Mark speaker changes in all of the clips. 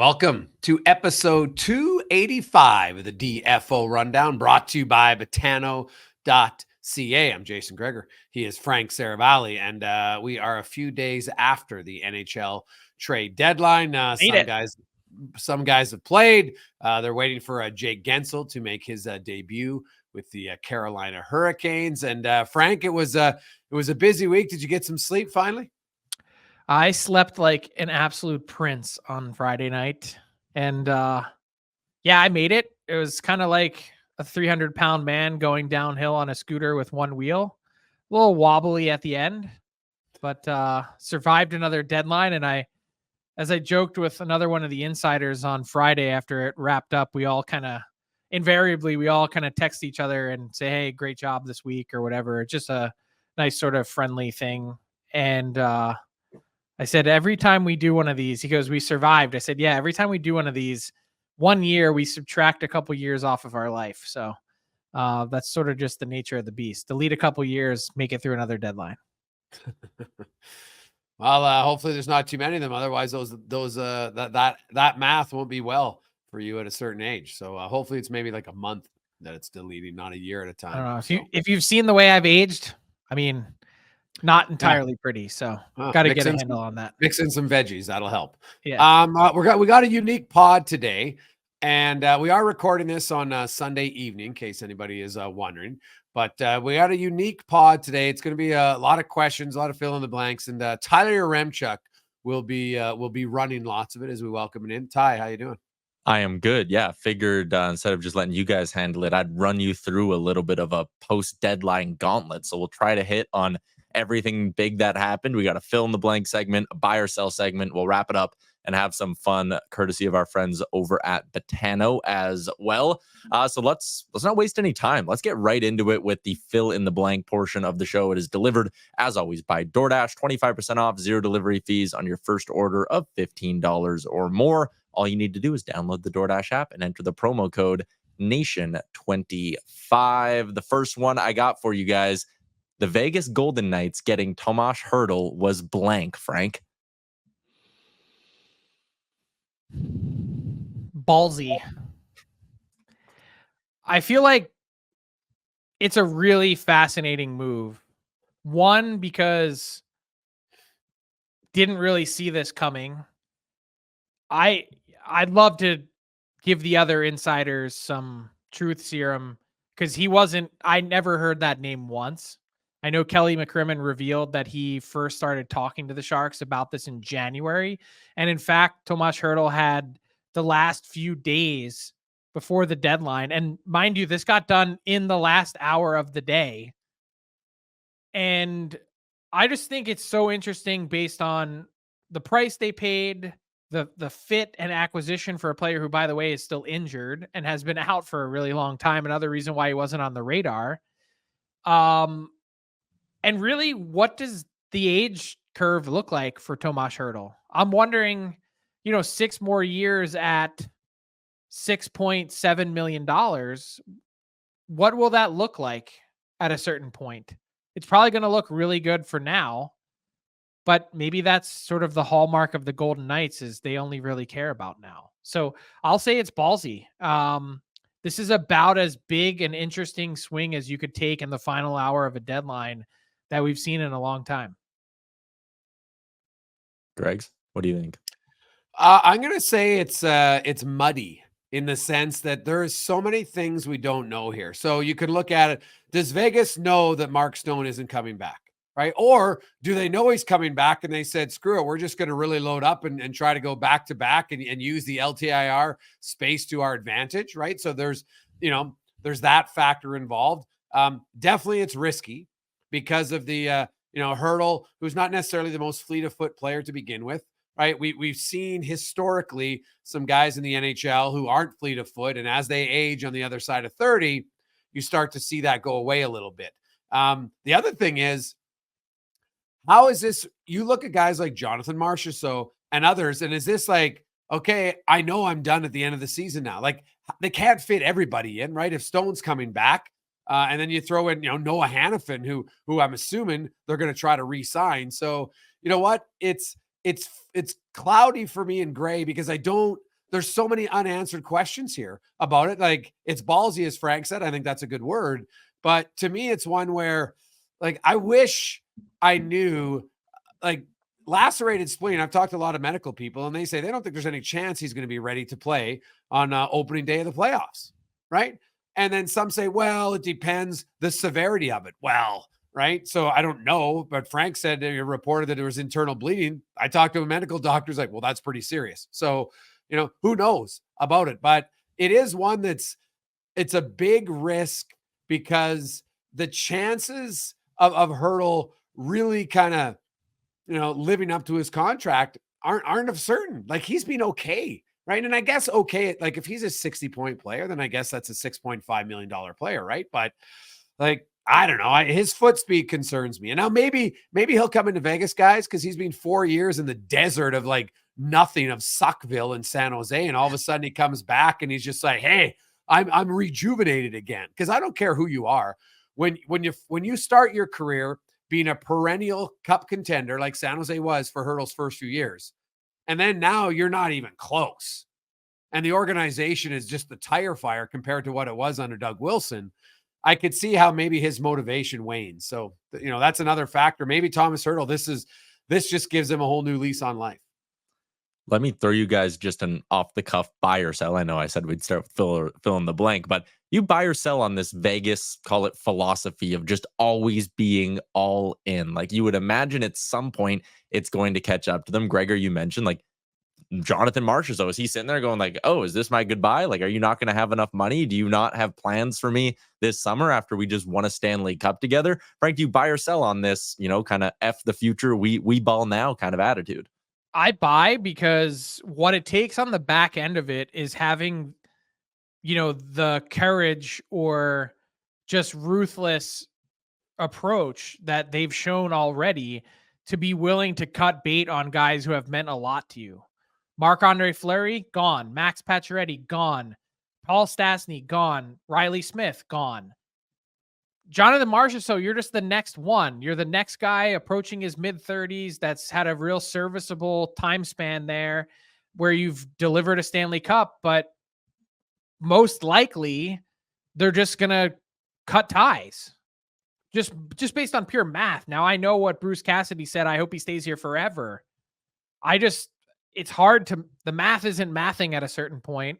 Speaker 1: Welcome to episode 285 of the DFO Rundown, brought to you by Botano.ca. I'm Jason Greger. He is Frank Saravalli, and we are a few days after the NHL trade deadline. Some guys have played. They're waiting for Jake Guentzel to make his debut with the Carolina Hurricanes. And Frank, it was a busy week. Did you get some sleep finally?
Speaker 2: I slept like an absolute prince on Friday night. And I made it. It was kind of like a 300-pound man going downhill on a scooter with one wheel. A little wobbly at the end, but survived another deadline. And as I joked with another one of the insiders on Friday after it wrapped up, we all kind of text each other and say, hey, great job this week or whatever. It's just a nice sort of friendly thing. And I said, every time we do one of these, he goes, we survived. I said, yeah, every time we do one of these, 1 year, we subtract a couple years off of our life. So that's sort of just the nature of the beast. Delete a couple years, make it through another deadline.
Speaker 1: Well, hopefully there's not too many of them. Otherwise, that math won't be well for you at a certain age. So hopefully it's maybe like a month that it's deleting, not a year at a time.
Speaker 2: I don't know. If you've seen the way I've aged, I mean, not entirely pretty, so got to get a handle on that.
Speaker 1: Mix in some veggies, that'll help. Yeah. We got a unique pod today, and we are recording this on Sunday evening, in case anybody is wondering. But we got a unique pod today. It's going to be a lot of questions, a lot of fill in the blanks, and Tyler Yaremchuk will be running lots of it as we welcome it in. Ty, how you doing?
Speaker 3: I am good. Yeah, figured instead of just letting you guys handle it, I'd run you through a little bit of a post-deadline gauntlet. So we'll try to hit on everything big that happened. We got a fill in the blank segment, a buy or sell segment. We'll wrap it up and have some fun courtesy of our friends over at Botano as well. So let's not waste any time. Let's get right into it with the fill in the blank portion of the show. It is delivered as always by DoorDash, 25% off, 0 delivery fees on your first order of $15 or more. All you need to do is download the DoorDash app and enter the promo code NATION25. The first one I got for you guys, the Vegas Golden Knights getting Tomas Hertl was blank, Frank.
Speaker 2: Ballsy. I feel like it's a really fascinating move. One, because didn't really see this coming. I'd love to give the other insiders some truth serum because I never heard that name once. I know Kelly McCrimmon revealed that he first started talking to the Sharks about this in January. And in fact, Tomas Hertl had the last few days before the deadline. And mind you, this got done in the last hour of the day. And I just think it's so interesting based on the price they paid, the fit and acquisition for a player who, by the way, is still injured and has been out for a really long time. Another reason why he wasn't on the radar. And really, what does the age curve look like for Tomas Hertl? I'm wondering, 6 more years at $6.7 million. What will that look like at a certain point? It's probably going to look really good for now, but maybe that's sort of the hallmark of the Golden Knights is they only really care about now. So I'll say it's ballsy. This is about as big an interesting swing as you could take in the final hour of a deadline that we've seen in a long time.
Speaker 3: Greg's, what do you think?
Speaker 1: I'm going to say it's muddy in the sense that there's so many things we don't know here. So you could look at it. Does Vegas know that Mark Stone isn't coming back? Right? Or do they know he's coming back and they said, screw it, we're just going to really load up and try to go back to back and use the LTIR space to our advantage, right? So there's that factor involved. Definitely it's risky because of the, Hertl, who's not necessarily the most fleet of foot player to begin with, right? We've seen historically some guys in the NHL who aren't fleet of foot. And as they age on the other side of 30, you start to see that go away a little bit. The other thing is, how is this? You look at guys like Jonathan Marchessault and others, and is this like, okay, I know I'm done at the end of the season now. Like they can't fit everybody in, right? If Stone's coming back, and then you throw in, Noah Hannafin, who I'm assuming they're going to try to re-sign. So you know what? It's cloudy for me and gray because I don't there's so many unanswered questions here about it. Like, it's ballsy, as Frank said. I think that's a good word. But to me, it's one where, like, I wish I knew, like, lacerated spleen. I've talked to a lot of medical people, and they say they don't think there's any chance he's going to be ready to play on opening day of the playoffs, right? And then some say, well, it depends the severity of it. Well, right. So I don't know, but Frank said, he reported that there was internal bleeding. I talked to a medical doctor, like, well, that's pretty serious. So, who knows about it, but it is one it's a big risk, because the chances of Hertl really kind of, living up to his contract aren't of certain. Like, he's been okay. Right. And I guess, okay, like, if he's a 60-point player, then I guess that's a $6.5 million player. Right. But, like, I don't know. His foot speed concerns me. And now maybe he'll come into Vegas, guys, because he's been 4 years in the desert of, like, nothing, of Suckville in San Jose. And all of a sudden he comes back and he's just like, hey, I'm rejuvenated again. Because I don't care who you are. When you start your career being a perennial cup contender, like San Jose was for Hertl's first few years, and then now you're not even close, and the organization is just the tire fire compared to what it was under Doug Wilson, I could see how maybe his motivation wanes. So, that's another factor. Maybe Tomas Hertl, this just gives him a whole new lease on life.
Speaker 3: Let me throw you guys just an off-the-cuff buy or sell. I know I said we'd start fill in the blank, but you buy or sell on this Vegas, call it philosophy of just always being all in. Like, you would imagine at some point it's going to catch up to them. Gregor, you mentioned, like, Jonathan Marchessault, is he sitting there going like, oh, is this my goodbye? Like, are you not going to have enough money? Do you not have plans for me this summer after we just won a Stanley Cup together? Frank, do you buy or sell on this, kind of F the future, we ball now kind of attitude?
Speaker 2: I buy, because what it takes on the back end of it is having, the courage or just ruthless approach that they've shown already to be willing to cut bait on guys who have meant a lot to you. Marc-Andre Fleury, gone. Max Pacioretty, gone. Paul Stastny, gone. Riley Smith, gone. Jonathan Marchessault, you're just the next one. You're the next guy approaching his mid-30s that's had a real serviceable time span there where you've delivered a Stanley Cup, but most likely they're just going to cut ties. Just based on pure math. Now, I know what Bruce Cassidy said. I hope he stays here forever. It's hard the math isn't mathing at a certain point.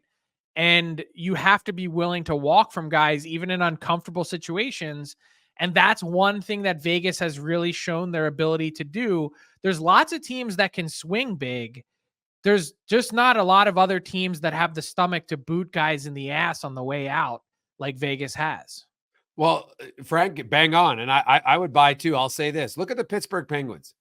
Speaker 2: And you have to be willing to walk from guys, even in uncomfortable situations. And that's one thing that Vegas has really shown their ability to do. There's lots of teams that can swing big. There's just not a lot of other teams that have the stomach to boot guys in the ass on the way out like Vegas has.
Speaker 1: Well, Frank, bang on. And I would buy too. I'll say this. Look at the Pittsburgh Penguins.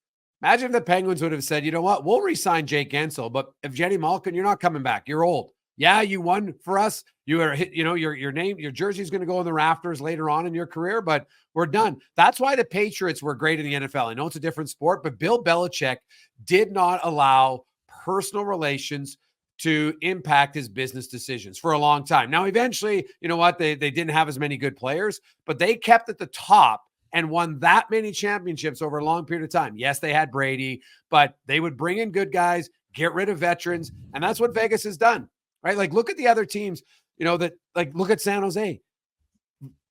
Speaker 1: Imagine if the Penguins would have said, you know what, we'll re-sign Jake Guentzel, but if Jenny Malkin, you're not coming back. You're old. Yeah, you won for us. You are, your name, your jersey is going to go in the rafters later on in your career, but we're done. That's why the Patriots were great in the NFL. I know it's a different sport, but Bill Belichick did not allow personal relations to impact his business decisions for a long time. Now, eventually, you know what? They didn't have as many good players, but they kept at the top and won that many championships over a long period of time. Yes, they had Brady, but they would bring in good guys, get rid of veterans, and that's what Vegas has done, right? Like, look at the other teams, look at San Jose.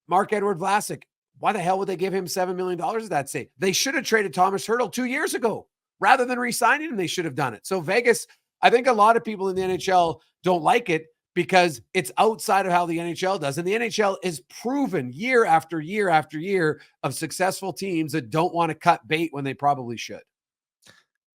Speaker 1: Marc-Edouard Vlasic. Why the hell would they give him $7 million at that state? They should have traded Tomas Hertl 2 years ago. Rather than re-signing him, they should have done it. So Vegas, I think a lot of people in the NHL don't like it because it's outside of how the NHL does. And the NHL is proven year after year after year of successful teams that don't want to cut bait when they probably should.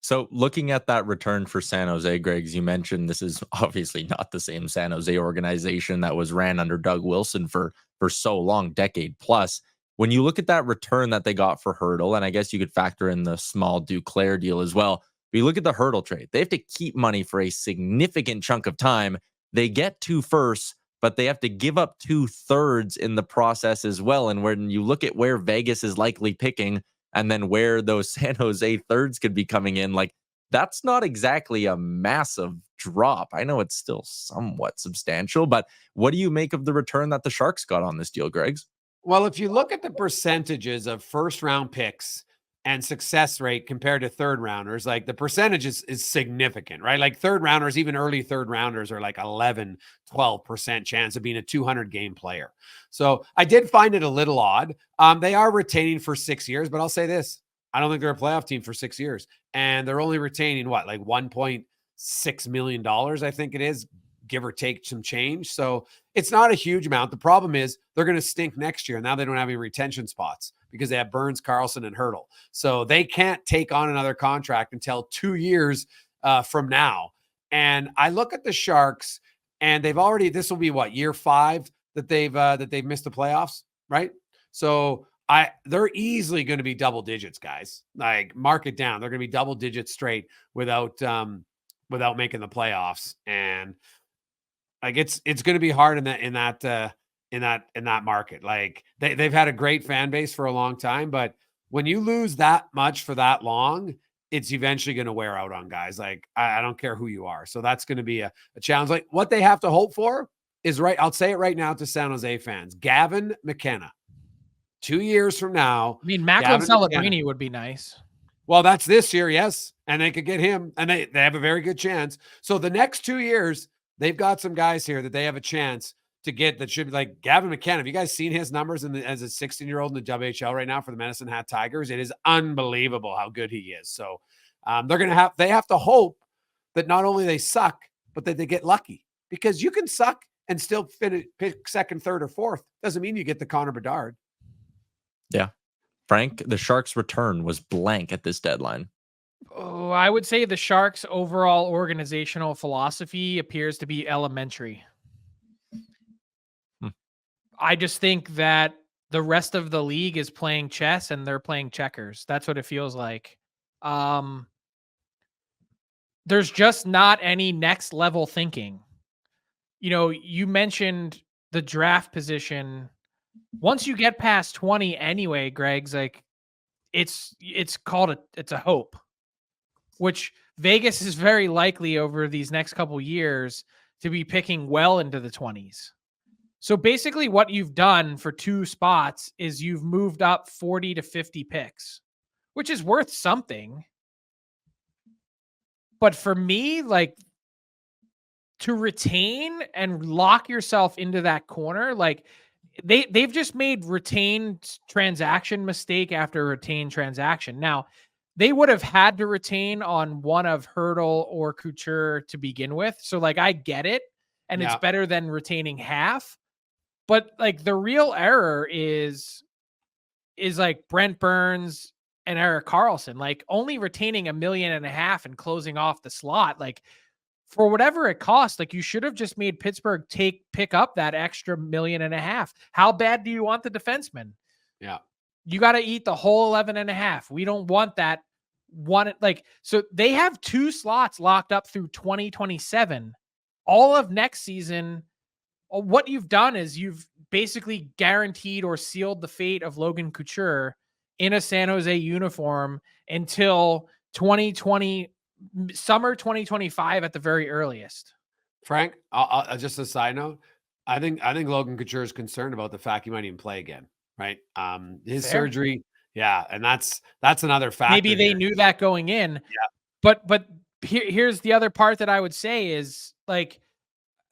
Speaker 3: So looking at that return for San Jose, Greg, as you mentioned, this is obviously not the same San Jose organization that was ran under Doug Wilson for so long, decade plus. When you look at that return that they got for Hertl, and I guess you could factor in the small Duclair deal as well, but you look at the Hertl trade, they have to keep money for a significant chunk of time. They get 2 firsts, but they have to give up 2/3 in the process as well. And when you look at where Vegas is likely picking, and then where those San Jose thirds could be coming in, like, that's not exactly a massive drop. I know it's still somewhat substantial, but what do you make of the return that the Sharks got on this deal, Greggs?
Speaker 1: Well, if you look at the percentages of first round picks and success rate compared to third rounders, like the percentage is significant, right? Like third rounders, even early third rounders are like 11, 12% chance of being a 200 game player. So I did find it a little odd. They are retaining for 6 years, but I'll say this. I don't think they're a playoff team for 6 years. And they're only retaining what, like $1.6 million, I think it is, give or take some change. So it's not a huge amount. The problem is they're going to stink next year. Now they don't have any retention spots because they have Burns, Carlson, and Hertl. So they can't take on another contract until 2 years from now. And I look at the Sharks, and they've already, this will be what, year 5 that they've missed the playoffs, right? So they're easily going to be double digits, guys. Like, mark it down. They're going to be double digits straight without making the playoffs. And like, it's going to be hard in that market. Like, they've had a great fan base for a long time, but when you lose that much for that long, it's eventually going to wear out on guys. Like, I don't care who you are. So that's going to be a challenge. Like, what they have to hope for is, right, I'll say it right now to San Jose fans, Gavin McKenna. 2 years from now.
Speaker 2: I mean, Macklin Celebrini would be nice.
Speaker 1: Well, that's this year, yes. And they could get him, and they have a very good chance. So the next 2 years, they've got some guys here that they have a chance to get that should be like Gavin McKenna. Have you guys seen his numbers as a 16-year-old in the WHL right now for the Medicine Hat Tigers? It is unbelievable how good he is. So they have to hope that not only they suck, but that they get lucky, because you can suck and still pick second, third, or fourth. Doesn't mean you get the Connor Bedard.
Speaker 3: Yeah. Frank, the Sharks' return was blank at this deadline.
Speaker 2: Oh, I would say the Sharks' overall organizational philosophy appears to be elementary. I just think that the rest of the league is playing chess and they're playing checkers. That's what it feels like. There's just not any next level thinking. You know, you mentioned the draft position. Once you get past 20 anyway, Greg's like, it's a hope, which Vegas is very likely over these next couple years to be picking well into the 20s. So basically what you've done for 2 spots is you've moved up 40 to 50 picks, which is worth something. But for me, like, to retain and lock yourself into that corner, like, they've just made retained transaction mistake after retained transaction. Now, they would have had to retain on one of Hertl or Couture to begin with. So, like, I get it. And it's better than retaining half. But, like, the real error is like Brent Burns and Erik Karlsson, like, only retaining $1.5 million and closing off the slot. Like, for whatever it costs, like, you should have just made Pittsburgh pick up that extra $1.5 million. How bad do you want the defenseman?
Speaker 1: Yeah.
Speaker 2: You got to eat the whole 11.5. We don't want that one. Like, so they have 2 slots locked up through 2027. All of next season, what you've done is you've basically guaranteed or sealed the fate of Logan Couture in a San Jose uniform until 2020. Summer 2025 at the very earliest.
Speaker 1: Frank, I'll just a side note. I think Logan Couture is concerned about the fact he might even play again, right? His surgery, and that's another factor.
Speaker 2: Maybe they knew that going in.
Speaker 1: Yeah.
Speaker 2: But here's the other part that I would say is, like,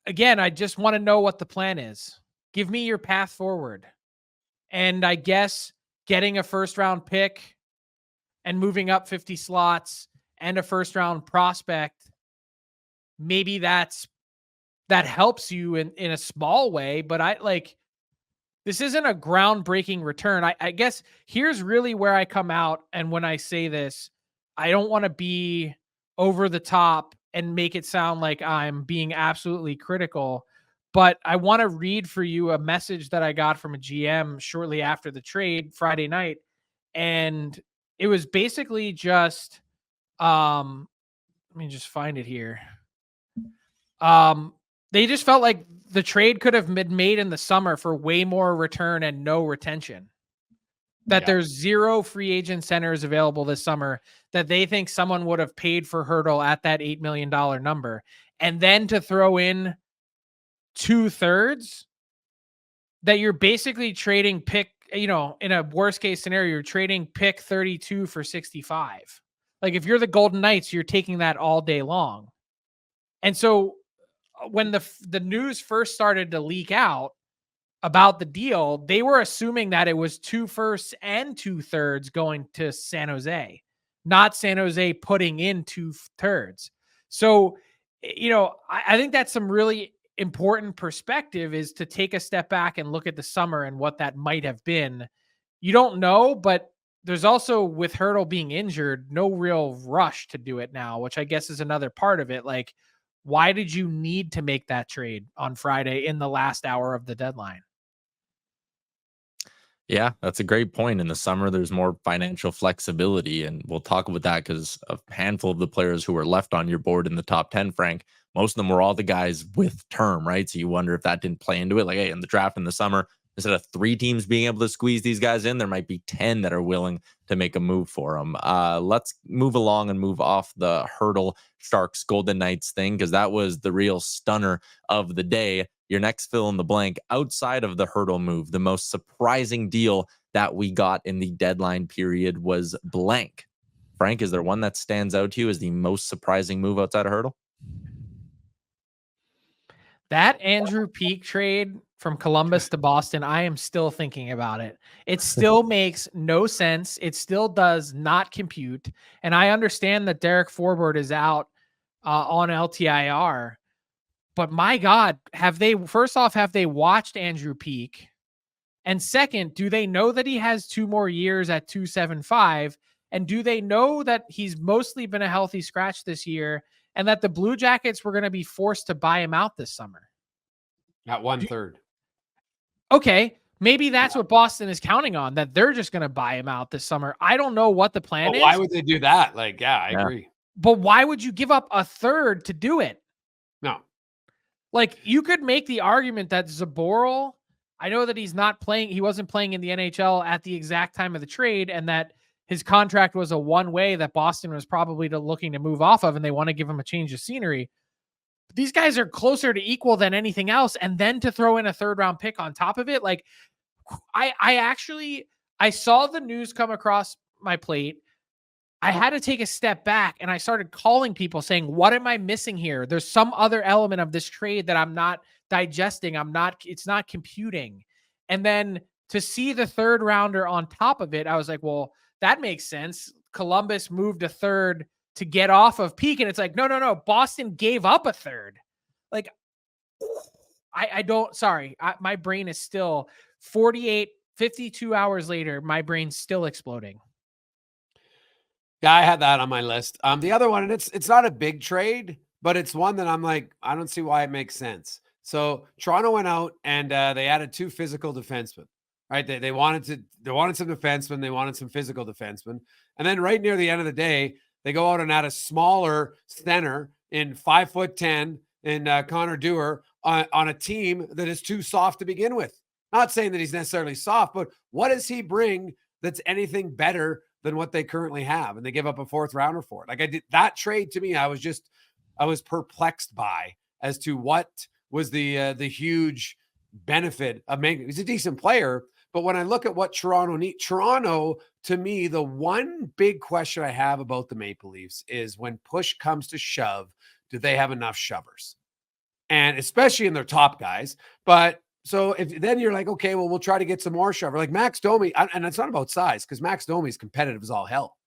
Speaker 2: again, I just want to know what the plan is. Give me your path forward. And I guess getting a first round pick and moving up 50 slots and a first round prospect, maybe that helps you in a small way, but this isn't a groundbreaking return. I guess here's really where I come out. And when I say this, I don't want to be over the top and make it sound like I'm being absolutely critical, but I want to read for you a message that I got from a GM shortly after the trade Friday night. And it was basically just, let me just find it here. They just felt like the trade could have been made in the summer for way more return and no retention. That there's 0 free agent centers available this summer, that they think someone would have paid for Hertl at that $8 million number. And then to throw in 2/3, that you're basically trading pick in a worst case scenario, you're trading pick 32 for 65. Like if you're the Golden Knights, you're taking that all day long. And so when the news first started to leak out about the deal, they were assuming that it was 2 firsts and 2 thirds going to San Jose, not San Jose putting in 2 thirds. So, I think that's some really important perspective, is to take a step back and look at the summer and what that might have been. You don't know, but there's also, with Hertl being injured, no real rush to do it now, which I guess is another part of it. Like, why did you need to make that trade on Friday in the last hour of the deadline?
Speaker 3: Yeah, that's a great point. In the summer, there's more financial flexibility, and we'll talk about that because a handful of the players who were left on your board in the top 10, Frank, most of them were all the guys with term, right? So you wonder if that didn't play into it. Like, hey, in the draft in the summer, instead of 3 teams being able to squeeze these guys in, there might be 10 that are willing to make a move for them. Let's move along and move off the Hertl Sharks Golden Knights thing, because that was the real stunner of the day. Your next fill in the blank, outside of the Hertl move, the most surprising deal that we got in the deadline period was blank. Frank, is there one that stands out to you as the most surprising move outside of Hertl?
Speaker 2: That Andrew Peeke trade from Columbus to Boston, I am still thinking about it. It still makes no sense. It still does not compute. And I understand that Derek Forbort is out on LTIR. But my God, have they watched Andrew Peeke? And second, do they know that he has 2 more years at 275? And do they know that he's mostly been a healthy scratch this year, and that the Blue Jackets were going to be forced to buy him out this summer?
Speaker 1: At 1/3.
Speaker 2: Okay, maybe that's what Boston is counting on, that they're just going to buy him out this summer. I don't know what the plan is.
Speaker 1: Why would they do that? Like, I agree.
Speaker 2: But why would you give up a third to do it?
Speaker 1: No.
Speaker 2: Like, you could make the argument that Zaboral, I know that he's not playing, he wasn't playing in the NHL at the exact time of the trade, and that his contract was a one-way that Boston was probably looking to move off of, and they want to give him a change of scenery. But these guys are closer to equal than anything else, and then to throw in a 3rd-round pick on top of it, like, I saw the news come across my plate. I had to take a step back, and I started calling people saying, what am I missing here? There's some other element of this trade that I'm not digesting. It's not computing. And then to see the 3rd rounder on top of it, I was like, well, that makes sense. Columbus moved a 3rd to get off of Peeke. And it's like, no. Boston gave up a 3rd. Like, my brain is still 52 hours later. My brain's still exploding.
Speaker 1: Yeah, I had that on my list. The other one, and it's not a big trade, but it's one that I'm like, I don't see why it makes sense. So Toronto went out and they added 2 physical defensemen. Right? They wanted some defensemen, they wanted some physical defensemen, and then right near the end of the day, they go out and add a smaller center in 5'10" in Connor Dewar on a team that is too soft to begin with. Not saying that he's necessarily soft, but what does he bring that's anything better than what they currently have? And they give up a 4th rounder for it. Like, I did that trade, to me, I was perplexed by as to what was the huge benefit of making. He's a decent player, but when I look at what Toronto need, to me, the one big question I have about the Maple Leafs is, when push comes to shove, do they have enough shovers? And especially in their top guys. But so if then you're like, okay, well, we'll try to get some more shover. Like Max Domi, and it's not about size, because Max Domi is competitive as all hell.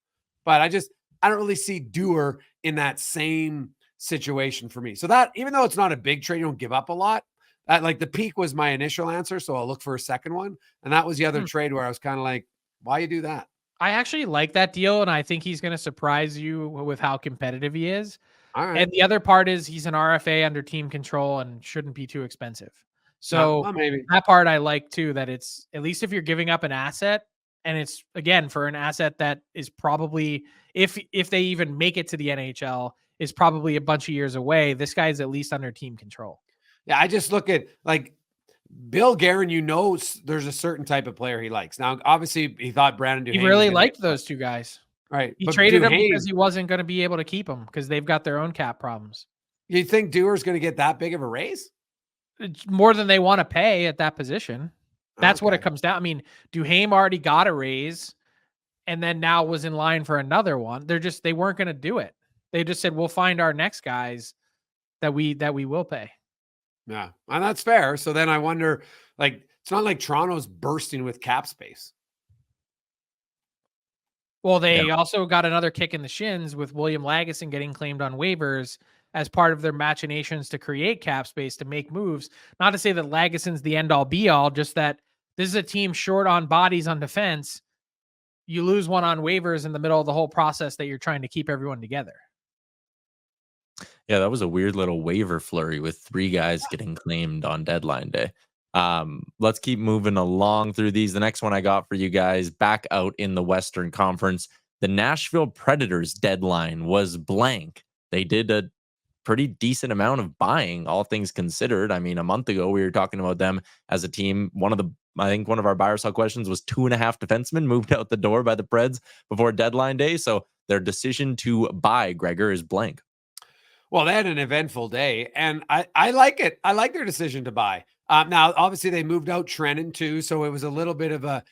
Speaker 1: But I don't really see Dewar in that same situation for me. So that, even though it's not a big trade, you don't give up a lot. Like the Peeke was my initial answer, so I'll look for a second one. And that was the other trade where I was kind of like, why you do that?
Speaker 2: I actually like that deal, and I think he's going to surprise you with how competitive he is.
Speaker 1: All right.
Speaker 2: And the other part is he's an RFA under team control and shouldn't be too expensive. So
Speaker 1: maybe
Speaker 2: that part I like too, that it's, at least if you're giving up an asset, and it's, again, for an asset that is probably, if they even make it to the NHL, is probably a bunch of years away, this guy's at least under team control.
Speaker 1: Yeah, I just look at, like, Bill Guerin, there's a certain type of player he likes. Now, obviously, he thought Brandon Duhaime.
Speaker 2: He really liked those 2 guys.
Speaker 1: Right.
Speaker 2: He traded him because he wasn't going to be able to keep them, because they've got their own cap problems.
Speaker 1: You think Dewar's going to get that big of a raise?
Speaker 2: It's more than they want to pay at that position. That's what it
Speaker 1: Okay.
Speaker 2: comes down. I mean, Duhaime already got a raise and then now was in line for another one. They weren't going to do it. They just said, we'll find our next guys that we will pay.
Speaker 1: Yeah. And that's fair. So then I wonder, like, it's not like Toronto's bursting with cap space.
Speaker 2: Well, they also got another kick in the shins with William Lagesson getting claimed on waivers as part of their machinations to create cap space to make moves. Not to say that Lagesson's the end all be all, just that this is a team short on bodies on defense. You lose one on waivers in the middle of the whole process that you're trying to keep everyone together.
Speaker 3: Yeah, that was a weird little waiver flurry with 3 guys getting claimed on deadline day. Let's keep moving along through these. The next one I got for you guys, back out in the Western Conference, the Nashville Predators deadline was blank. They did a pretty decent amount of buying, all things considered. I mean, a month ago, we were talking about them as a team. I think one of our buy or sell questions was 2.5 defensemen moved out the door by the Preds before deadline day. So their decision to buy, Gregor, is blank.
Speaker 1: Well, they had an eventful day, and I like it. I like their decision to buy. Now, obviously, they moved out Trennan too, so it was a little bit of a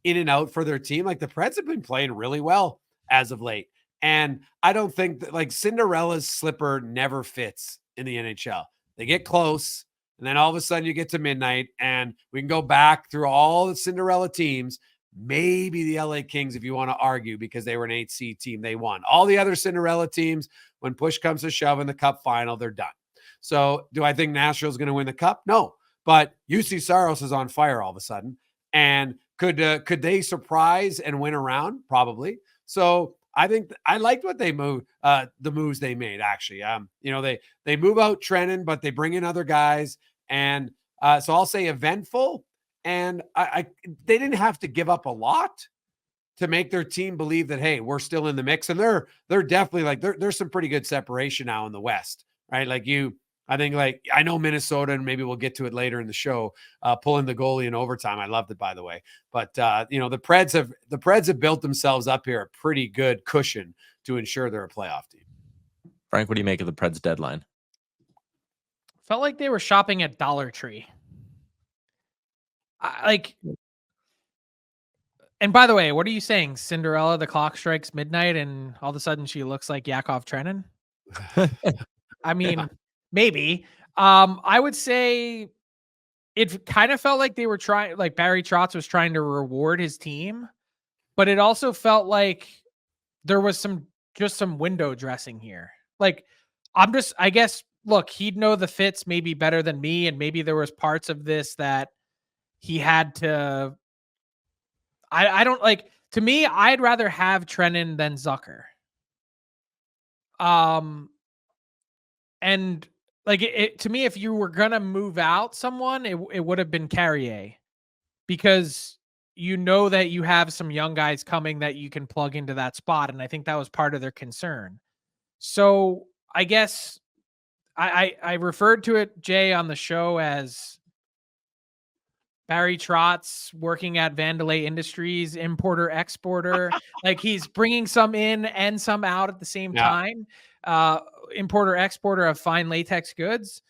Speaker 1: in and out for their team. Like the Preds have been playing really well as of late, and I don't think that like Cinderella's slipper never fits in the NHL. They get close, and then all of a sudden you get to midnight, and we can go back through all the Cinderella teams. Maybe the LA Kings, if you want to argue, because they were an 8 seed team, they won. All the other Cinderella teams, when push comes to shove in the cup final, they're done. So do I think Nashville's going to win the cup? No, but UC Saros is on fire all of a sudden. And could they surprise and win a round? Probably. So I think I liked what they moved, the moves they made, actually. They move out Trennan, but they bring in other guys. And so I'll say eventful. And they didn't have to give up a lot to make their team believe that, hey, we're still in the mix. And they're definitely like, there's some pretty good separation now in the West, right? I know Minnesota, and maybe we'll get to it later in the show, pulling the goalie in overtime. I loved it, by the way. But, the Preds have built themselves up here a pretty good cushion to ensure they're a playoff team.
Speaker 3: Frank, what do you make of the Preds deadline?
Speaker 2: Felt like they were shopping at Dollar Tree. And by the way, what are you saying? Cinderella, the clock strikes midnight and all of a sudden she looks like Yakov Trenin? I mean, maybe. I would say it kind of felt like they were trying, like Barry Trotz was trying to reward his team, but it also felt like there was some window dressing here. Like, I guess, look, he'd know the fits maybe better than me, and maybe there was parts of this that he had to. I don't like. To me, I'd rather have Trenin than Zucker. And like to me, if you were gonna move out someone, it would have been Carrier, because you know that you have some young guys coming that you can plug into that spot, and I think that was part of their concern. So I guess I referred to it, Jay, on the show as Barry Trotz working at Vandalay Industries, importer, exporter. Like he's bringing some in and some out at the same time. Importer, exporter of fine latex goods.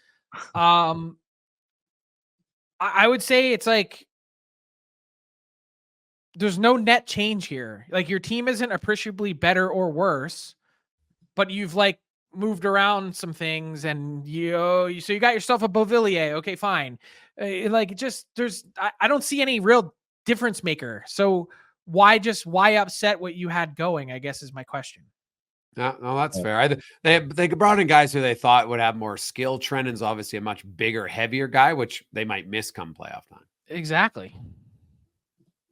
Speaker 2: I would say it's like there's no net change here. Like your team isn't appreciably better or worse, but you've like moved around some things, and so you got yourself a Beauvillier. Okay, fine. I don't see any real difference maker. So why upset what you had going, I guess, is my question.
Speaker 1: No, that's fair. They brought in guys who they thought would have more skill. Trennan's obviously a much bigger, heavier guy, which they might miss come playoff time.
Speaker 2: Exactly.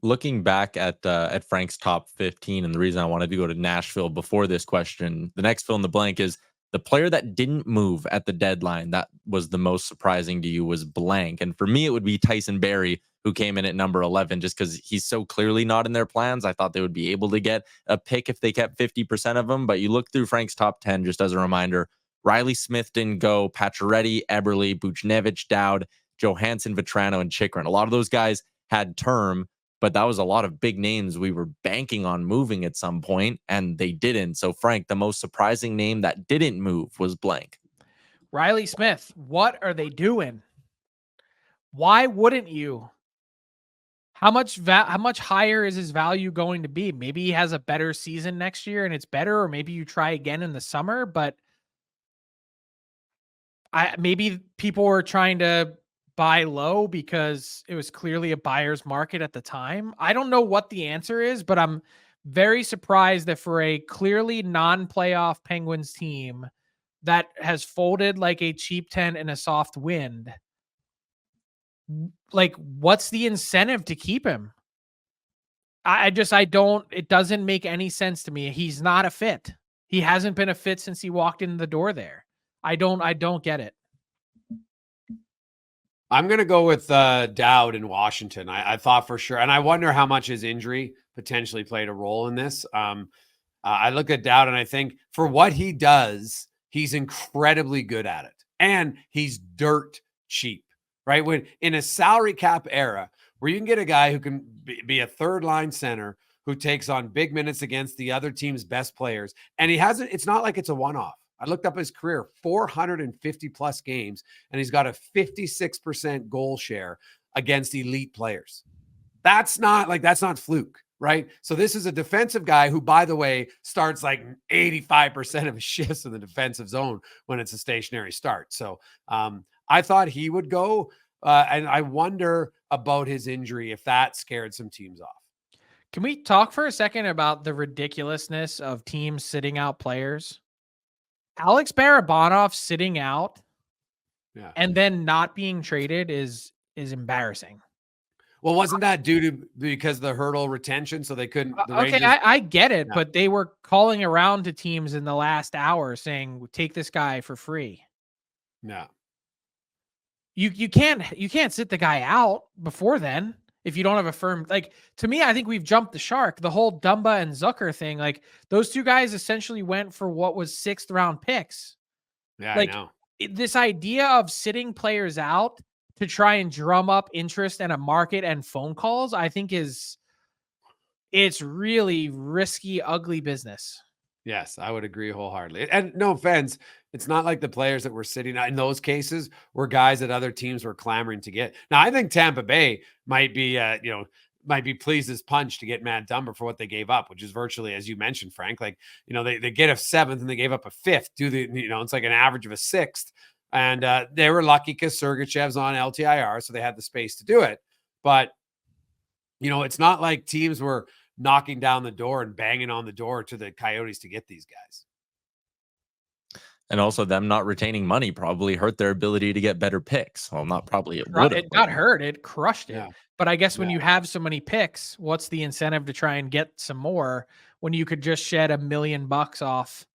Speaker 3: Looking back at Frank's top 15, and the reason I wanted to go to Nashville before this question, the next fill in the blank is the player that didn't move at the deadline that was the most surprising to you was blank. And for me, it would be Tyson Barrie, who came in at number 11, just because he's so clearly not in their plans. I thought they would be able to get a pick if they kept 50% of them. But you look through Frank's top 10, just as a reminder, Riley Smith didn't go, Pacioretty, Eberle, Buchnevich, Dowd, Johansson, Vetrano, and Chychrun. A lot of those guys had term, but that was a lot of big names we were banking on moving at some point, and they didn't. So, Frank, the most surprising name that didn't move was blank.
Speaker 2: Riley Smith. What are they doing? Why wouldn't you How much higher is his value going to be? Maybe he has a better season next year and it's better, or maybe you try again in the summer, but maybe people were trying to buy low because it was clearly a buyer's market at the time. I don't know what the answer is, but I'm very surprised that for a clearly non-playoff Penguins team that has folded like a cheap tent in a soft wind, like, what's the incentive to keep him? I don't, it doesn't make any sense to me. He's not a fit. He hasn't been a fit since he walked in the door there. I don't get it.
Speaker 1: I'm going to go with Dowd in Washington. I thought for sure. And I wonder how much his injury potentially played a role in this. I look at Dowd and I think for what he does, he's incredibly good at it. And he's dirt cheap, right? When in a salary cap era where you can get a guy who can be a third line center who takes on big minutes against the other team's best players. And he hasn't, it's not like it's a one-off. I looked up his career, 450 plus games, and he's got a 56% goal share against elite players. That's not fluke, right? So this is a defensive guy who, by the way, starts like 85% of his shifts in the defensive zone when it's a stationary start. So I thought he would go, and I wonder about his injury, if that scared some teams off.
Speaker 2: Can we talk for a second about the ridiculousness of teams sitting out players? Alex Barabanov sitting out and then not being traded is embarrassing.
Speaker 1: Well, wasn't that due to because of the Hertl retention? So they couldn't.
Speaker 2: Okay, I get it, but they were calling around to teams in the last hour saying, take this guy for free.
Speaker 1: No.
Speaker 2: You can't sit the guy out before then. If you don't have a firm, like, to me, I think we've jumped the shark. The whole Dumba and Zucker thing, like, those two guys essentially went for what was 6th round picks.
Speaker 1: Yeah,
Speaker 2: like,
Speaker 1: I know.
Speaker 2: This idea of sitting players out to try and drum up interest and a market and phone calls, I think it's really risky, ugly business.
Speaker 1: Yes, I would agree wholeheartedly. And no offense, it's not like the players that were sitting in those cases were guys that other teams were clamoring to get. Now, I think Tampa Bay might be, might be pleased as punch to get Matt Dumba for what they gave up, which is virtually, as you mentioned, Frank, like, they get a 7th and they gave up a 5th. It's like an average of a 6th. And they were lucky because Sergachev's on LTIR, so they had the space to do it. But, it's not like teams were knocking down the door and banging on the door to the Coyotes to get these guys.
Speaker 3: And also them not retaining money probably hurt their ability to get better picks. Well, not probably, it would.
Speaker 2: It got hurt. It crushed it.
Speaker 1: Yeah.
Speaker 2: But I guess when you have so many picks, what's the incentive to try and get some more when you could just shed $1 million off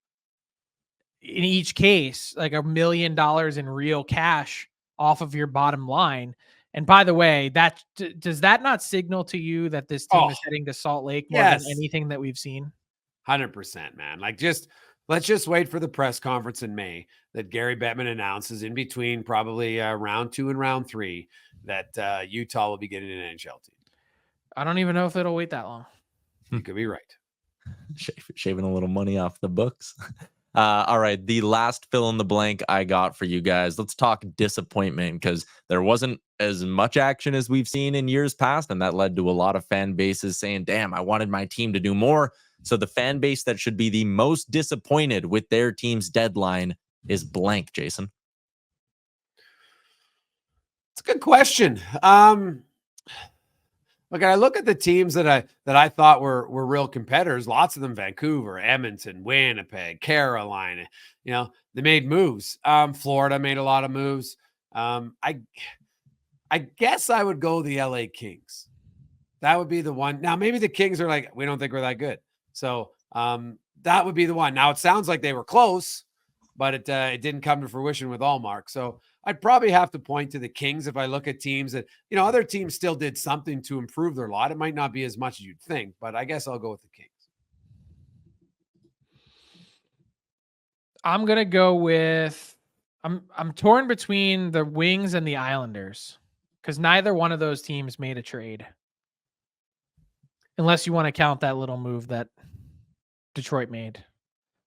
Speaker 2: in each case, like $1 million in real cash off of your bottom line? And by the way, does that not signal to you that this team is heading to Salt Lake more than anything that we've seen?
Speaker 1: 100%, man. Like, let's just wait for the press conference in May that Gary Bettman announces in between probably round 2 and round 3 that Utah will be getting an NHL team.
Speaker 2: I don't even know if it'll wait that long.
Speaker 1: You could be right.
Speaker 3: Shaving a little money off the books. All right, the last fill in the blank I got for you guys. Let's talk disappointment, because there wasn't as much action as we've seen in years past, and that led to a lot of fan bases saying, damn, I wanted my team to do more. So the fan base that should be the most disappointed with their team's deadline is blank, Jason.
Speaker 1: It's a good question. Look, I look at the teams that I thought were real competitors. Lots of them: Vancouver, Edmonton, Winnipeg, Carolina. They made moves. Florida made a lot of moves. I guess I would go the LA Kings. That would be the one. Now, maybe the Kings are like, we don't think we're that good. So that would be the one. Now, it sounds like they were close, but it didn't come to fruition with Ullmark. So I'd probably have to point to the Kings if I look at teams that, other teams still did something to improve their lot. It might not be as much as you'd think, but I guess I'll go with the Kings.
Speaker 2: I'm going to go with, I'm torn between the Wings and the Islanders, because neither one of those teams made a trade. Unless you want to count that little move that Detroit made,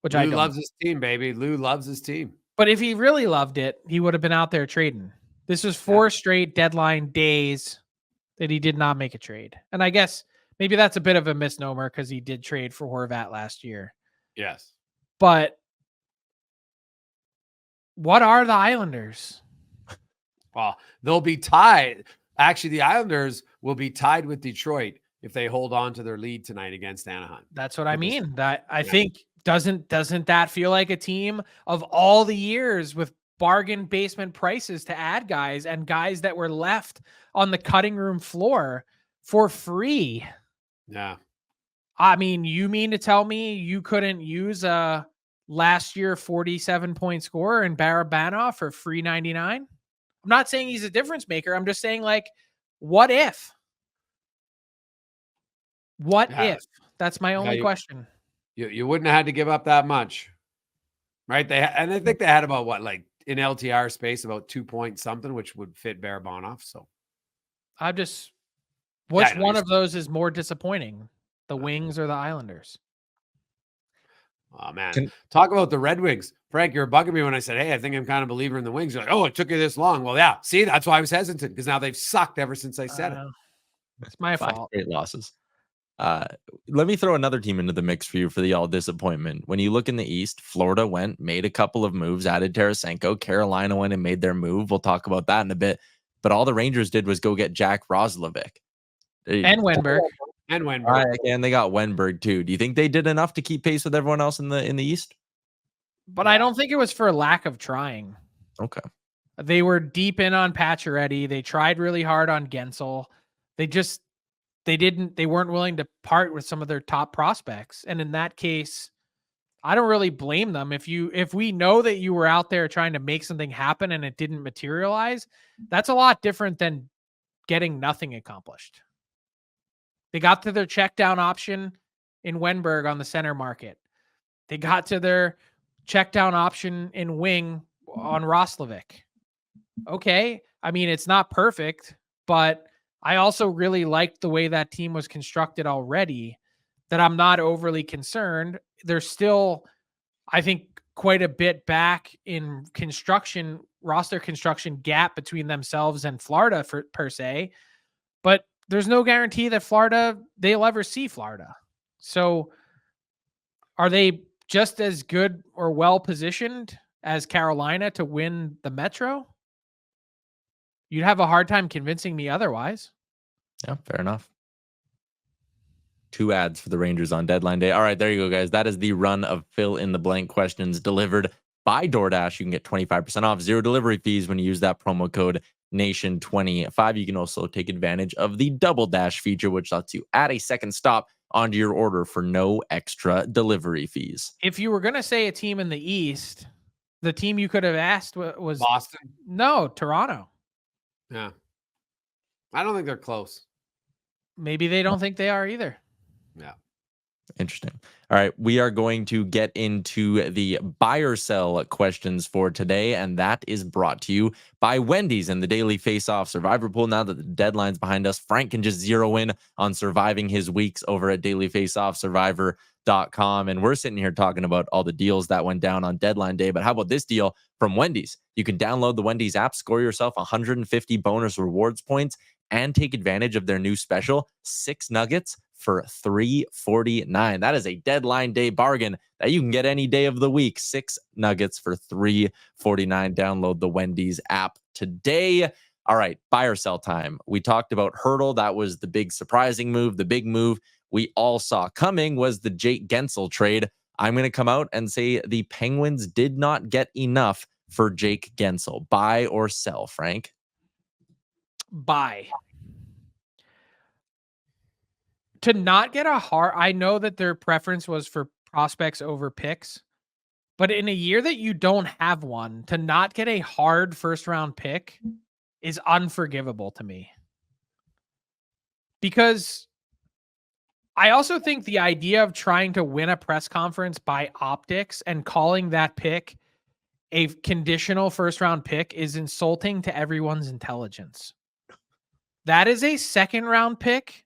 Speaker 2: which I don't.
Speaker 1: Lou loves his team, baby. Lou loves his team.
Speaker 2: But if he really loved it, he would have been out there trading. This was 4 straight deadline days that he did not make a trade. And I guess maybe that's a bit of a misnomer because he did trade for Horvat last year.
Speaker 1: Yes.
Speaker 2: But what are the Islanders?
Speaker 1: Well, they'll be tied. Actually, the Islanders will be tied with Detroit if they hold on to their lead tonight against Anaheim.
Speaker 2: That's what I mean. That I think doesn't that feel like a team of all the years with bargain basement prices to add guys and guys that were left on the cutting room floor for free?
Speaker 1: Yeah.
Speaker 2: I mean, you mean to tell me you couldn't use a last year 47-point scorer in Barabanov for free 99? I'm not saying he's a difference maker. I'm just saying, like, what if? What if? That's my only question.
Speaker 1: You wouldn't have had to give up that much, right? And I think they had about what, like in LTR space, about 2 point something, which would fit Barabanov. So
Speaker 2: I'm just, which one of those is more disappointing, the Wings or the Islanders?
Speaker 1: Oh man, talk about the Red Wings, Frank. You're bugging me when I said, "Hey, I think I'm kind of a believer in the Wings." You're like, "Oh, it took you this long." Well, yeah. See, that's why I was hesitant because now they've sucked ever since I said it.
Speaker 2: It's my
Speaker 3: 5
Speaker 2: fault.
Speaker 3: straight losses. Let me throw another team into the mix for you for the all disappointment. When you look in the East, Florida made a couple of moves, added Tarasenko. Carolina went and made their move. We'll talk about that in a bit. But all the Rangers did was go get Jack Roslovic.
Speaker 2: And Wenberg.
Speaker 1: And Wenberg.
Speaker 3: And they got Wenberg too. Do you think they did enough to keep pace with everyone else in the East?
Speaker 2: But I don't think it was for lack of trying.
Speaker 3: Okay.
Speaker 2: They were deep in on Pacioretty. They tried really hard on Guentzel. They weren't willing to part with some of their top prospects. And in that case, I don't really blame them. If we know that you were out there trying to make something happen and it didn't materialize, that's a lot different than getting nothing accomplished. They got to their check down option in Wenberg on the center market. They got to their check down option in wing on Roslovic. Okay. I mean, it's not perfect, but I also really liked the way that team was constructed already, that I'm not overly concerned. There's still, I think, quite a bit back in roster construction gap between themselves and Florida per se, but there's no guarantee that they'll ever see Florida. So are they just as good or well positioned as Carolina to win the Metro? You'd have a hard time convincing me otherwise.
Speaker 3: Yeah, fair enough. 2 ads for the Rangers on deadline day. All right, there you go, guys. That is the run of fill in the blank questions delivered by DoorDash. You can get 25% off, 0 delivery fees when you use that promo code Nation25. You can also take advantage of the Double Dash feature, which lets you add a second stop onto your order for no extra delivery fees.
Speaker 2: If you were going to say a team in the East, the team you could have asked was
Speaker 1: Boston.
Speaker 2: No, Toronto.
Speaker 1: Yeah. I don't think they're close.
Speaker 2: Maybe they don't think they are either.
Speaker 1: Yeah.
Speaker 3: Interesting. All right. We are going to get into the buy or sell questions for today, and that is brought to you by Wendy's and the Daily Face-Off Survivor Pool. Now that the deadline's behind us, Frank can just zero in on surviving his weeks over at dailyfaceoffsurvivor.com. And we're sitting here talking about all the deals that went down on deadline day. But how about this deal from Wendy's? You can download the Wendy's app, score yourself 150 bonus rewards points, and take advantage of their new special, 6 nuggets for $3.49. That is a deadline day bargain that you can get any day of the week. 6 nuggets for $3.49. Download the Wendy's app today. All right, buy or sell time. We talked about Hertl. That was the big surprising move. The big move we all saw coming was the Jake Guentzel trade. I'm going to come out and say the Penguins did not get enough for Jake Guentzel. Buy or sell, Frank?
Speaker 2: Buy. To not get I know that their preference was for prospects over picks, but in a year that you don't have one, to not get a hard first round pick is unforgivable to me. Because I also think the idea of trying to win a press conference by optics and calling that pick a conditional first round pick is insulting to everyone's intelligence. That is a second round pick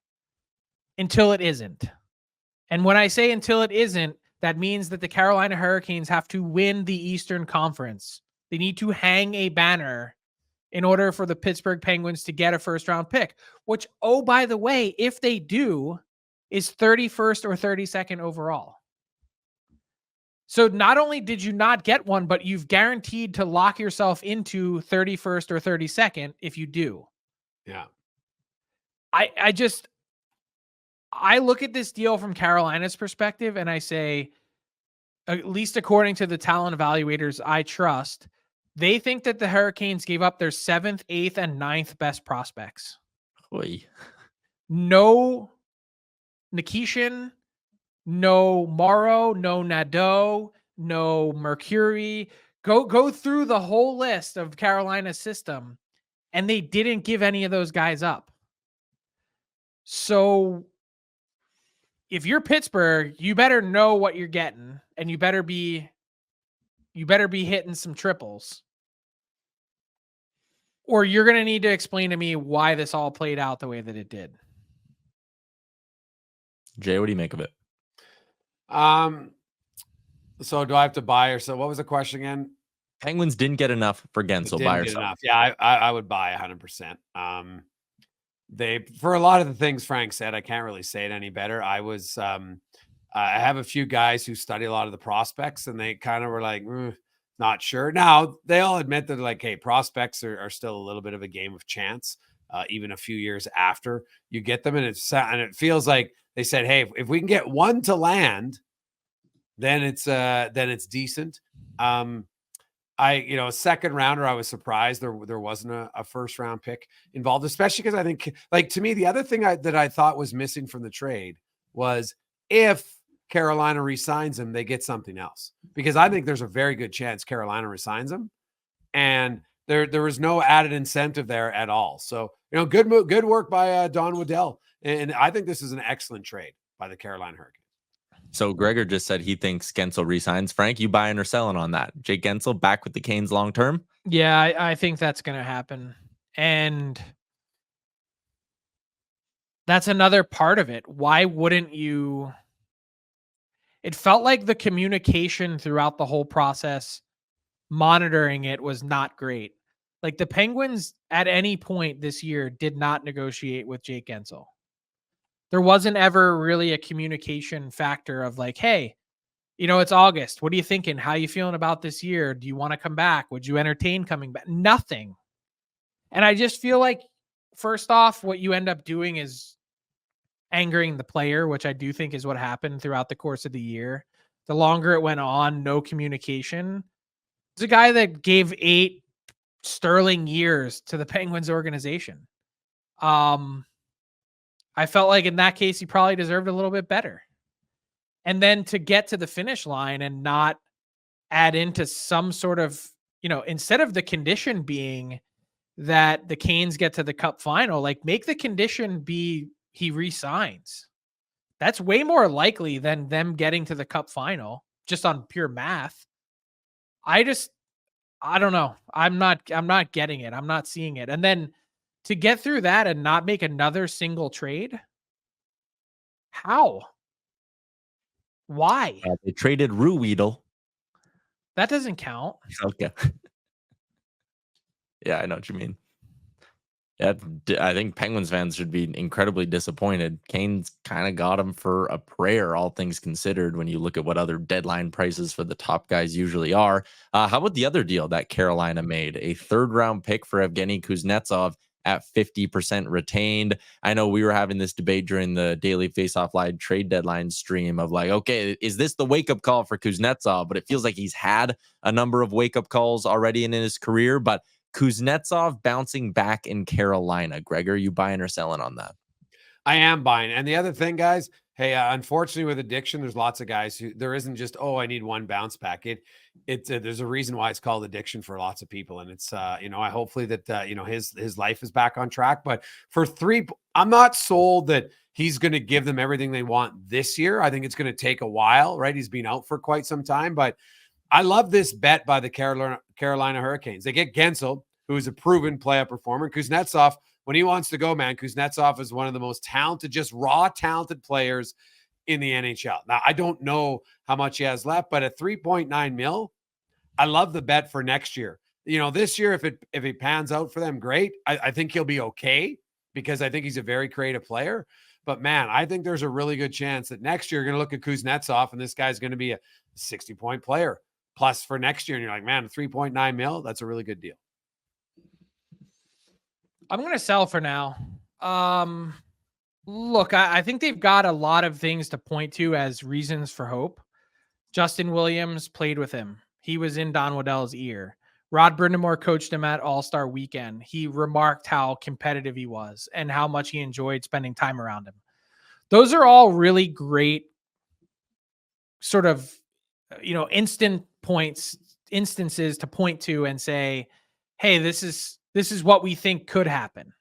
Speaker 2: until it isn't. And when I say until it isn't, that means that the Carolina Hurricanes have to win the Eastern Conference. They need to hang a banner in order for the Pittsburgh Penguins to get a first-round pick, which, oh, by the way, if they do, is 31st or 32nd overall. So not only did you not get one, but you've guaranteed to lock yourself into 31st or 32nd if you do.
Speaker 1: Yeah.
Speaker 2: I look at this deal from Carolina's perspective and I say, at least according to the talent evaluators I trust, they think that the Hurricanes gave up their 7th, 8th, and 9th best prospects.
Speaker 3: Oy.
Speaker 2: No Nikishin, no Morrow, no Nadeau, no Mercury. Go through the whole list of Carolina's system, and they didn't give any of those guys up. So if you're Pittsburgh, you better know what you're getting, and you better be hitting some triples. Or you're going to need to explain to me why this all played out the way that it did.
Speaker 3: Jay, what do you make of it?
Speaker 1: So do I have to buy or so? What was the question again?
Speaker 3: Penguins didn't get enough for Guentzel. Buy or sell?
Speaker 1: Yeah, I would buy 100%. They, for a lot of the things Frank said, I can't really say it any better. I have a few guys who study a lot of the prospects, and they kind of were like, not sure. Now they all admit that, like, hey, prospects are still a little bit of a game of chance, even a few years after you get them. And it feels like they said, hey, if we can get one to land, then it's decent. A second rounder, I was surprised there wasn't a first round pick involved, especially because I think, like, to me, the other thing that I thought was missing from the trade was if Carolina resigns him, they get something else, because I think there's a very good chance Carolina resigns him, and there was no added incentive there at all. So, good work by Don Waddell, and I think this is an excellent trade by the Carolina Hurricanes.
Speaker 3: So Gregor just said he thinks Guentzel resigns. Frank, you buying or selling on that? Jake Guentzel back with the Canes long term?
Speaker 2: Yeah, I think that's going to happen. And that's another part of it. Why wouldn't you? It felt like the communication throughout the whole process, monitoring it, was not great. Like, the Penguins at any point this year did not negotiate with Jake Guentzel. There wasn't ever really a communication factor of like, hey, it's August. What are you thinking? How are you feeling about this year? Do you want to come back? Would you entertain coming back? Nothing. And I just feel like, first off, what you end up doing is angering the player, which I do think is what happened throughout the course of the year. The longer it went on, no communication. It's a guy that gave 8 sterling years to the Penguins organization. I felt like in that case, he probably deserved a little bit better. And then to get to the finish line and not add into some sort of, instead of the condition being that the Canes get to the Cup final, like, make the condition be he resigns. That's way more likely than them getting to the Cup final, just on pure math. I don't know. I'm not getting it. I'm not seeing it. And then to get through that and not make another single trade? How? Why?
Speaker 3: They traded Ruhwedel.
Speaker 2: That doesn't count.
Speaker 3: Okay. Yeah, I know what you mean. Yeah, I think Penguins fans should be incredibly disappointed. Canes kind of got him for a prayer, all things considered, when you look at what other deadline prices for the top guys usually are. How about the other deal that Carolina made? A 3rd-round pick for Evgeny Kuznetsov at 50% retained. I know we were having this debate during the Daily Faceoff Live trade deadline stream of like, okay, is this the wake-up call for Kuznetsov? But it feels like he's had a number of wake-up calls already in his career. But Kuznetsov bouncing back in Carolina. Gregor, you buying or selling on that?
Speaker 1: I am buying. And the other thing, guys, hey, unfortunately with addiction, there's lots of guys who, there isn't just, oh, I need one bounce back. There's a reason why it's called addiction for lots of people. And it's, I hopefully that, his life is back on track. But for 3, I'm not sold that he's going to give them everything they want this year. I think it's going to take a while, right? He's been out for quite some time, but I love this bet by the Carolina Hurricanes. They get Guentzel, who is a proven playoff performer. Kuznetsov, when he wants to go, man, Kuznetsov is one of the most talented, just raw talented players in the NHL. Now, I don't know how much he has left, but at 3.9 mil, I love the bet for next year. This year, if he pans out for them, great. I think he'll be okay because I think he's a very creative player. But man, I think there's a really good chance that next year you're going to look at Kuznetsov and this guy's going to be a 60-point player plus for next year. And you're like, man, 3.9 mil, that's a really good deal.
Speaker 2: I'm going to sell for now. Look, I think they've got a lot of things to point to as reasons for hope. Justin Williams played with him. He was in Don Waddell's ear. Rod Brindamore coached him at All-Star Weekend. He remarked how competitive he was and how much he enjoyed spending time around him. Those are all really great sort of, instances to point to and say, hey, this is what we think could happen.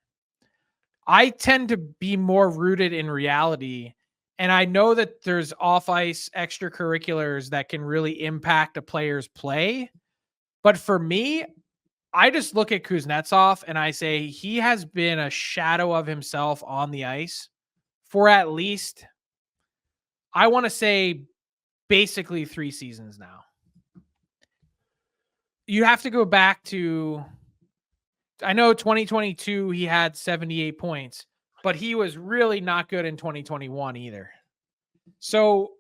Speaker 2: I tend to be more rooted in reality. And I know that there's off-ice extracurriculars that can really impact a player's play. But for me, I just look at Kuznetsov and I say he has been a shadow of himself on the ice for at least, I want to say, basically 3 seasons now. You have to go back to, I know 2022, he had 78 points, but he was really not good in 2021 either. So,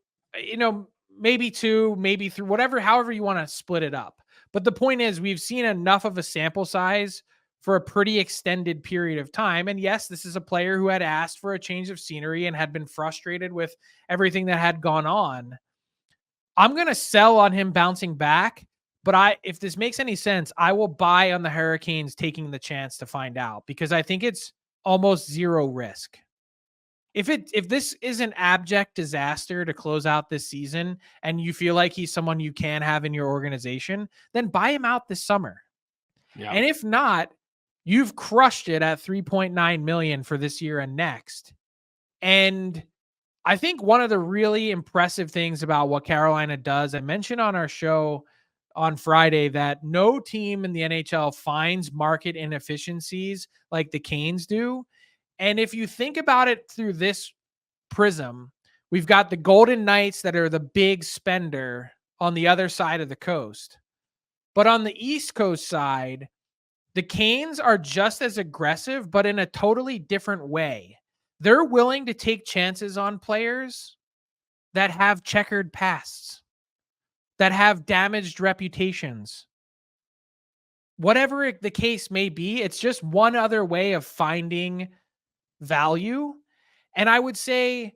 Speaker 2: maybe 2, maybe 3, however you want to split it up. But the point is, we've seen enough of a sample size for a pretty extended period of time. And yes, this is a player who had asked for a change of scenery and had been frustrated with everything that had gone on. I'm going to sell on him bouncing back, but if this makes any sense, I will buy on the Hurricanes taking the chance to find out, because I think it's almost zero risk. If this is an abject disaster to close out this season and you feel like he's someone you can have in your organization, then buy him out this summer. Yeah. And if not, you've crushed it at 3.9 million for this year and next. And I think one of the really impressive things about what Carolina does, I mentioned on our show on Friday that no team in the NHL finds market inefficiencies like the Canes do. And if you think about it through this prism, we've got the Golden Knights that are the big spender on the other side of the coast. But on the East Coast side, the Canes are just as aggressive, but in a totally different way. They're willing to take chances on players that have checkered pasts, that have damaged reputations. Whatever the case may be, it's just one other way of finding value. And I would say,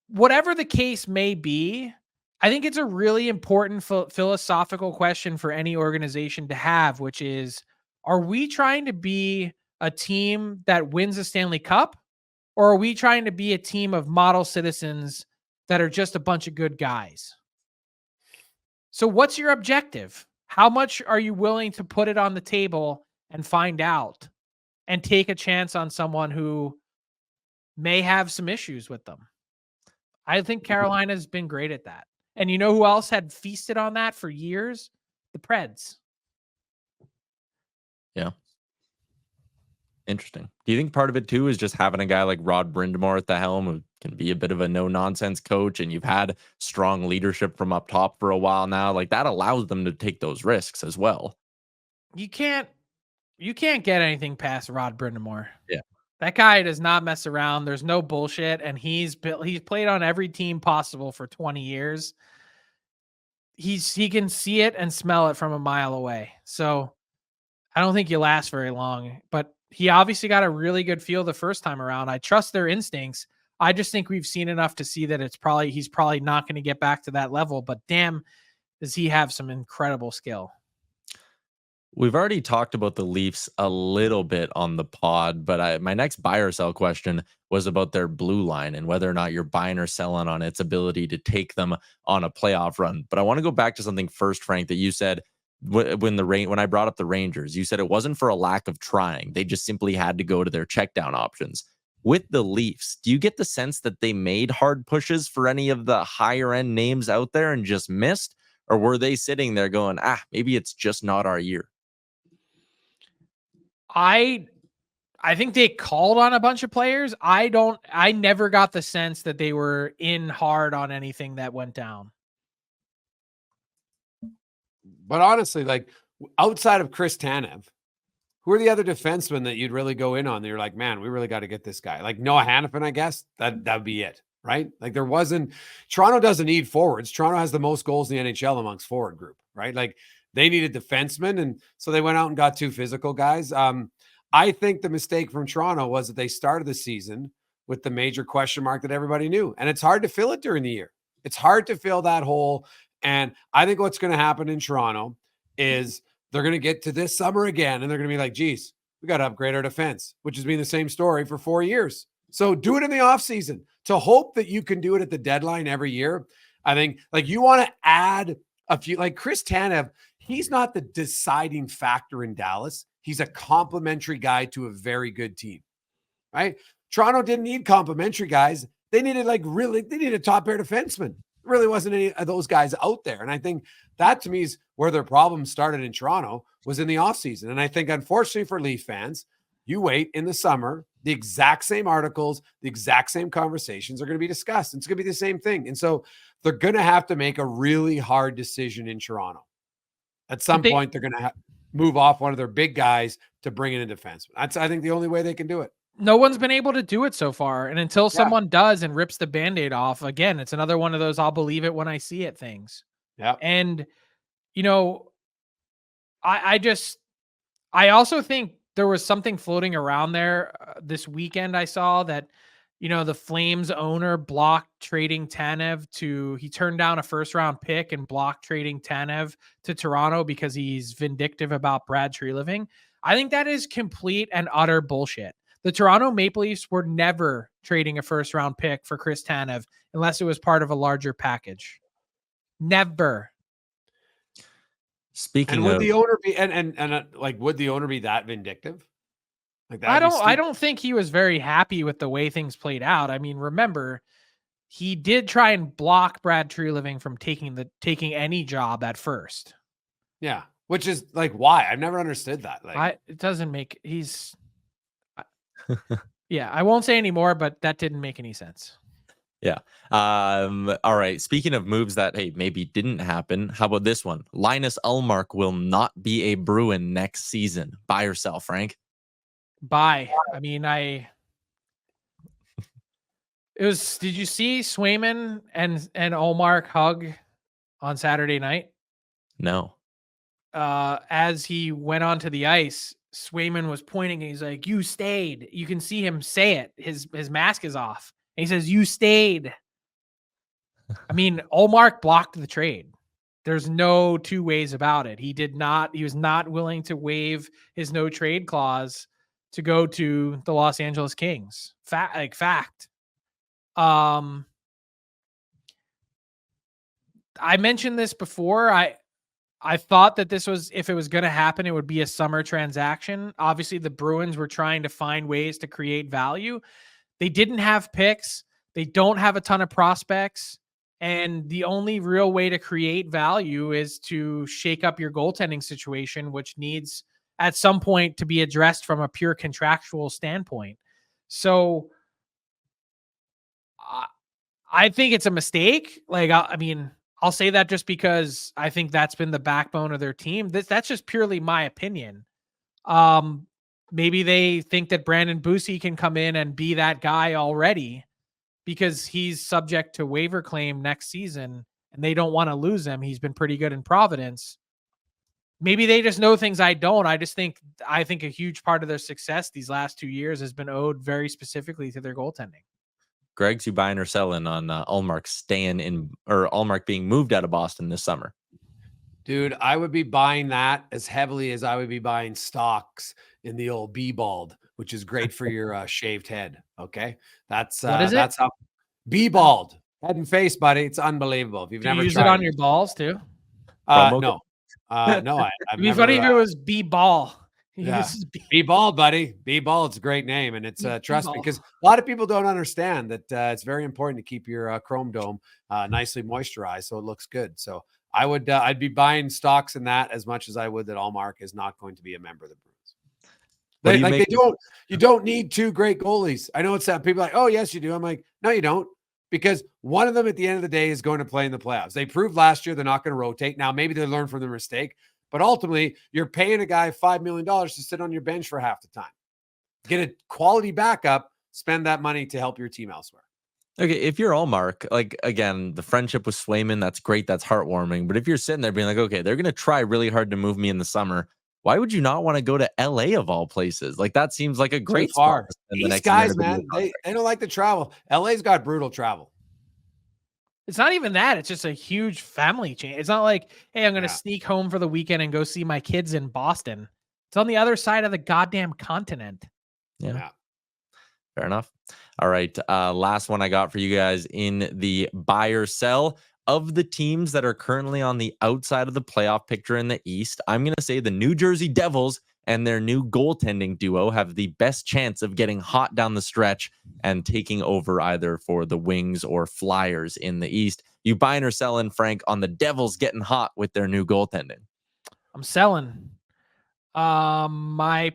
Speaker 2: whatever the case may be, I think it's a really important philosophical question for any organization to have, which is, are we trying to be a team that wins a Stanley Cup, or are we trying to be a team of model citizens that are just a bunch of good guys? So what's your objective? How much are you willing to put it on the table and find out and take a chance on someone who may have some issues with them? I think Carolina's been great at that. And you know who else had feasted on that for years? The Preds.
Speaker 3: Yeah. Interesting. Do you think part of it too is just having a guy like Rod Brindamore at the helm who can be a bit of a no-nonsense coach, and you've had strong leadership from up top for a while now? Like, that allows them to take those risks as well.
Speaker 2: You can't get anything past Rod Brindamore.
Speaker 3: Yeah.
Speaker 2: That guy does not mess around. There's no bullshit. And he's played on every team possible for 20 years. He can see it and smell it from a mile away. So I don't think you last very long, but he obviously got a really good feel the first time around. I trust their instincts. I just think we've seen enough to see that he's probably not going to get back to that level, but damn, does he have some incredible skill.
Speaker 3: We've already talked about the Leafs a little bit on the pod, but my next buy or sell question was about their blue line and whether or not you're buying or selling on its ability to take them on a playoff run. But I want to go back to something first, Frank, that you said when I brought up the Rangers. You said it wasn't for a lack of trying. They just simply had to go to their check down options. With the Leafs, do you get the sense that they made hard pushes for any of the higher end names out there and just missed? Or were they sitting there going, maybe it's just not our year?
Speaker 2: I think they called on a bunch of players. I never got the sense that they were in hard on anything that went down.
Speaker 1: But honestly, like outside of Chris Tanev, who are the other defensemen that you'd really go in on? That you're like, man, we really got to get this guy. Like Noah Hannafin, I guess that'd be it, right? Like there wasn't. Toronto doesn't need forwards. Toronto has the most goals in the NHL amongst forward group, right? Like they needed defensemen, and so they went out and got 2 physical guys. I think the mistake from Toronto was that they started the season with the major question mark that everybody knew, and it's hard to fill it during the year. It's hard to fill that hole, and I think what's going to happen in Toronto is they're going to get to this summer again, and they're going to be like, geez, we got to upgrade our defense, which has been the same story for 4 years. So do it in the offseason to hope that you can do it at the deadline every year. I think like you want to add a few, like Chris Tanev, he's not the deciding factor in Dallas. He's a complimentary guy to a very good team, right? Toronto didn't need complimentary guys. They needed they needed a top pair defenseman. There really wasn't any of those guys out there. And I think that to me is where their problem started in Toronto was in the offseason. And I think unfortunately for Leaf fans, you wait in the summer, the exact same articles, the exact same conversations are going to be discussed. It's going to be the same thing. And so they're going to have to make a really hard decision in Toronto. At some point, they're going to move off one of their big guys to bring in a defenseman. That's, I think, the only way they can do it.
Speaker 2: No one's been able to do it so far. And until someone does and rips the Band-Aid off, again, it's another one of those I'll believe it when I see it things.
Speaker 1: Yeah.
Speaker 2: And, you know, I also think there was something floating around there this weekend. I saw that, you know, the Flames owner blocked trading Tanev he turned down a 1st-round pick and blocked trading Tanev to Toronto because he's vindictive about Brad Treliving. I think that is complete and utter bullshit. The Toronto Maple Leafs were never trading a 1st-round pick for Chris Tanev unless it was part of a larger package. Never.
Speaker 3: Speaking
Speaker 1: and would
Speaker 3: of
Speaker 1: the owner be like would the owner be that vindictive? Like that?
Speaker 2: I don't think he was very happy with the way things played out. I mean, remember, he did try and block Brad Treliving from taking any job at first.
Speaker 1: Yeah, which is like why? I've never understood that. Like
Speaker 2: it doesn't make yeah, I won't say anymore, but that didn't make any sense.
Speaker 3: Yeah. All right. Speaking of moves that, hey, maybe didn't happen, how about this one? Linus Ullmark will not be a Bruin next season. Buy or sell, Frank?
Speaker 2: Buy. I mean, did you see Swayman and Ullmark hug on Saturday night?
Speaker 3: No.
Speaker 2: As he went onto the ice, Swayman was pointing and he's like, "You stayed." You can see him say it. His mask is off. And he says, "You stayed." I mean, Ullmark blocked the trade. There's no 2 ways about it. He was not willing to waive his no trade clause to go to the Los Angeles Kings. Fact. I mentioned this before. I thought that this was, if it was going to happen, it would be a summer transaction. Obviously, the Bruins were trying to find ways to create value. They didn't have picks. They don't have a ton of prospects. And the only real way to create value is to shake up your goaltending situation, which needs at some point to be addressed from a pure contractual standpoint. So I think it's a mistake. Like, I mean, I'll say that just because I think that's been the backbone of their team. That's just purely my opinion. Maybe they think that Brandon Bussi can come in and be that guy already because he's subject to waiver claim next season and they don't want to lose him. He's been pretty good in Providence. Maybe they just know things I don't. I think a huge part of their success these last 2 years has been owed very specifically to their goaltending.
Speaker 3: Greg's, you buying or selling on Ullmark being moved out of Boston this summer?
Speaker 1: Dude, I would be buying that as heavily as I would be buying stocks in the old B-bald, which is great for your shaved head. Okay, that's that's how B-bald, head and face, buddy. It's unbelievable. If you've never
Speaker 2: use
Speaker 1: tried
Speaker 2: it on your balls too.
Speaker 1: No, no.
Speaker 2: It'd be funny if it was B-ball.
Speaker 1: Yeah. B-ball, buddy. B-ball. It's a great name, and it's trust me, because a lot of people don't understand that it's very important to keep your chrome dome nicely moisturized so it looks good. So I'd be buying stocks in that as much as I would that Ullmark is not going to be a member of the Bruins. You don't need 2 great goalies. I know it's that people are like, oh yes, you do. I'm like, no, you don't. because one of them at the end of the day is going to play in the playoffs. They proved last year they're not going to rotate. Now, maybe they learn from their mistake, but ultimately you're paying a guy $5 million to sit on your bench for half the time. Get a quality backup, spend that money to help your team elsewhere.
Speaker 3: Okay, if you're Ullmark, like, again, the friendship with Swayman, that's great, that's heartwarming. But if you're sitting there being like, okay, they're going to try really hard to move me in the summer, why would you not want to go to LA of all places? Like, that seems like a
Speaker 1: Too
Speaker 3: great
Speaker 1: far.
Speaker 3: spot to spend the
Speaker 1: East
Speaker 3: next year
Speaker 1: guys,
Speaker 3: of the
Speaker 1: man,
Speaker 3: new contract.
Speaker 1: they don't like to travel. LA's got brutal travel.
Speaker 2: It's not even that. It's just a huge family change. It's not like, hey, I'm going to
Speaker 1: Yeah.
Speaker 2: sneak home for the weekend and go see my kids in Boston. It's on the other side of the goddamn continent.
Speaker 3: Yeah. Fair enough. All right. Last one I got for you guys in the buy or sell. Of the teams that are currently on the outside of the playoff picture in the East, I'm going to say the New Jersey Devils and their new goaltending duo have the best chance of getting hot down the stretch and taking over either for the Wings or Flyers in the East. You buying or selling, Frank, on the Devils getting hot with their new goaltending?
Speaker 2: I'm selling. I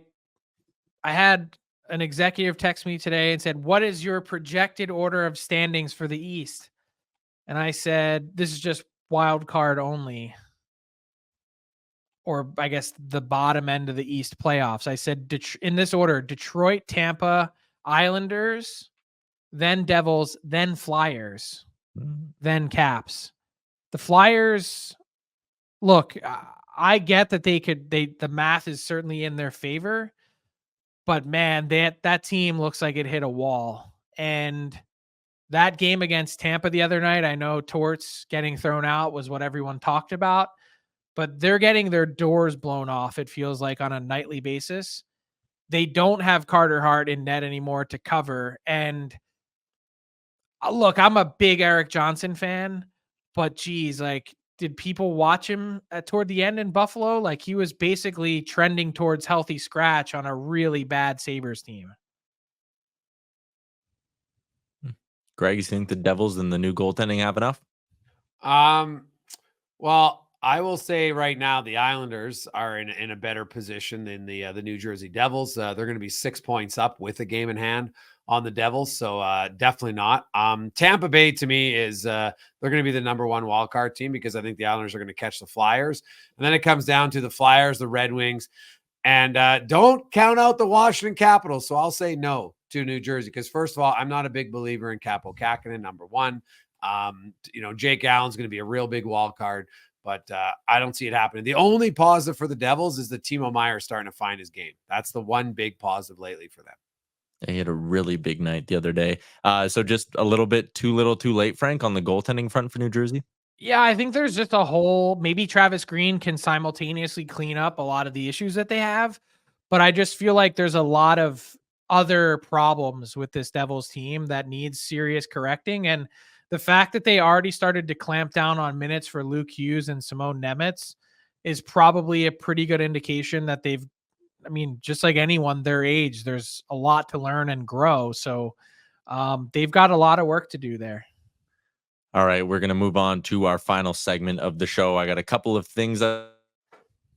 Speaker 2: had an executive text me today and said, "What is your projected order of standings for the East?" And I said, "This is just wild card only." Or I guess the bottom end of the East playoffs. I said, in this order: Detroit, Tampa, Islanders, then Devils, then Flyers, then Caps. The Flyers, look, I get that the math is certainly in their favor, but man, that team looks like it hit a wall. And that game against Tampa the other night, I know Torts getting thrown out was what everyone talked about, but they're getting their doors blown off, it feels like, on a nightly basis. They don't have Carter Hart in net anymore to cover. And look, I'm a big Eric Johnson fan, but geez, like, did people watch him toward the end in Buffalo? Like, he was basically trending towards healthy scratch on a really bad Sabres team.
Speaker 3: Greg, you think the Devils and the new goaltending have enough?
Speaker 1: Well, I will say right now the Islanders are in a better position than the New Jersey Devils. They're going to be 6 points up with a game in hand on the Devils, so definitely not. Tampa Bay to me is they're going to be the number one wild card team because I think the Islanders are going to catch the Flyers, and then it comes down to the Flyers, the Red Wings, and don't count out the Washington Capitals. So I'll say no to New Jersey because first of all, I'm not a big believer in Capo Kakinen, number one. Jake Allen's going to be a real big wild card, but I don't see it happening. The only positive for the Devils is that Timo Meier starting to find his game. That's the one big positive lately for them.
Speaker 3: He had a really big night the other day. So just a little bit too little too late, Frank, on the goaltending front for New Jersey?
Speaker 2: Yeah, I think there's just a whole, maybe Travis Green can simultaneously clean up a lot of the issues that they have, but I just feel like there's a lot of other problems with this Devils team that needs serious correcting. And the fact that they already started to clamp down on minutes for Luke Hughes and Simone Nemeth is probably a pretty good indication that just like anyone their age, there's a lot to learn and grow. So they've got a lot of work to do there.
Speaker 3: All right, we're going to move on to our final segment of the show. I got a couple of things that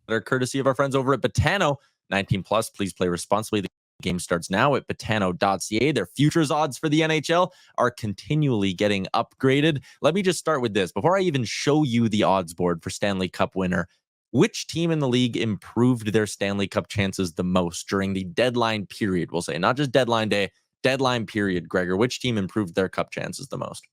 Speaker 3: are courtesy of our friends over at Betano. 19 plus, please play responsibly. The game starts now at betano.ca. Their futures odds for the NHL are continually getting upgraded. Let me just start with this. Before I even show you the odds board for Stanley Cup winner, which team in the league improved their Stanley Cup chances the most during the deadline period? We'll say, not just deadline day, deadline period, Gregor. Which team improved their cup chances the most?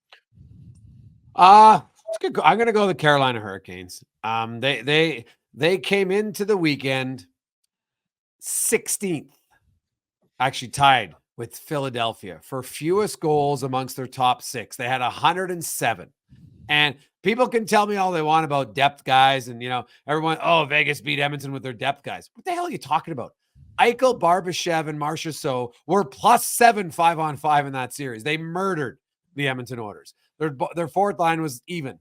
Speaker 1: I'm going to go the Carolina Hurricanes. They came into the weekend 16th, actually tied with Philadelphia for fewest goals amongst their top six. They had 107. And people can tell me all they want about depth guys. And, everyone, Vegas beat Edmonton with their depth guys. What the hell are you talking about? Eichel, Barbashev, and Marchessault were +7 5-on-5 in that series. They murdered the Edmonton Oilers. Their fourth line was even.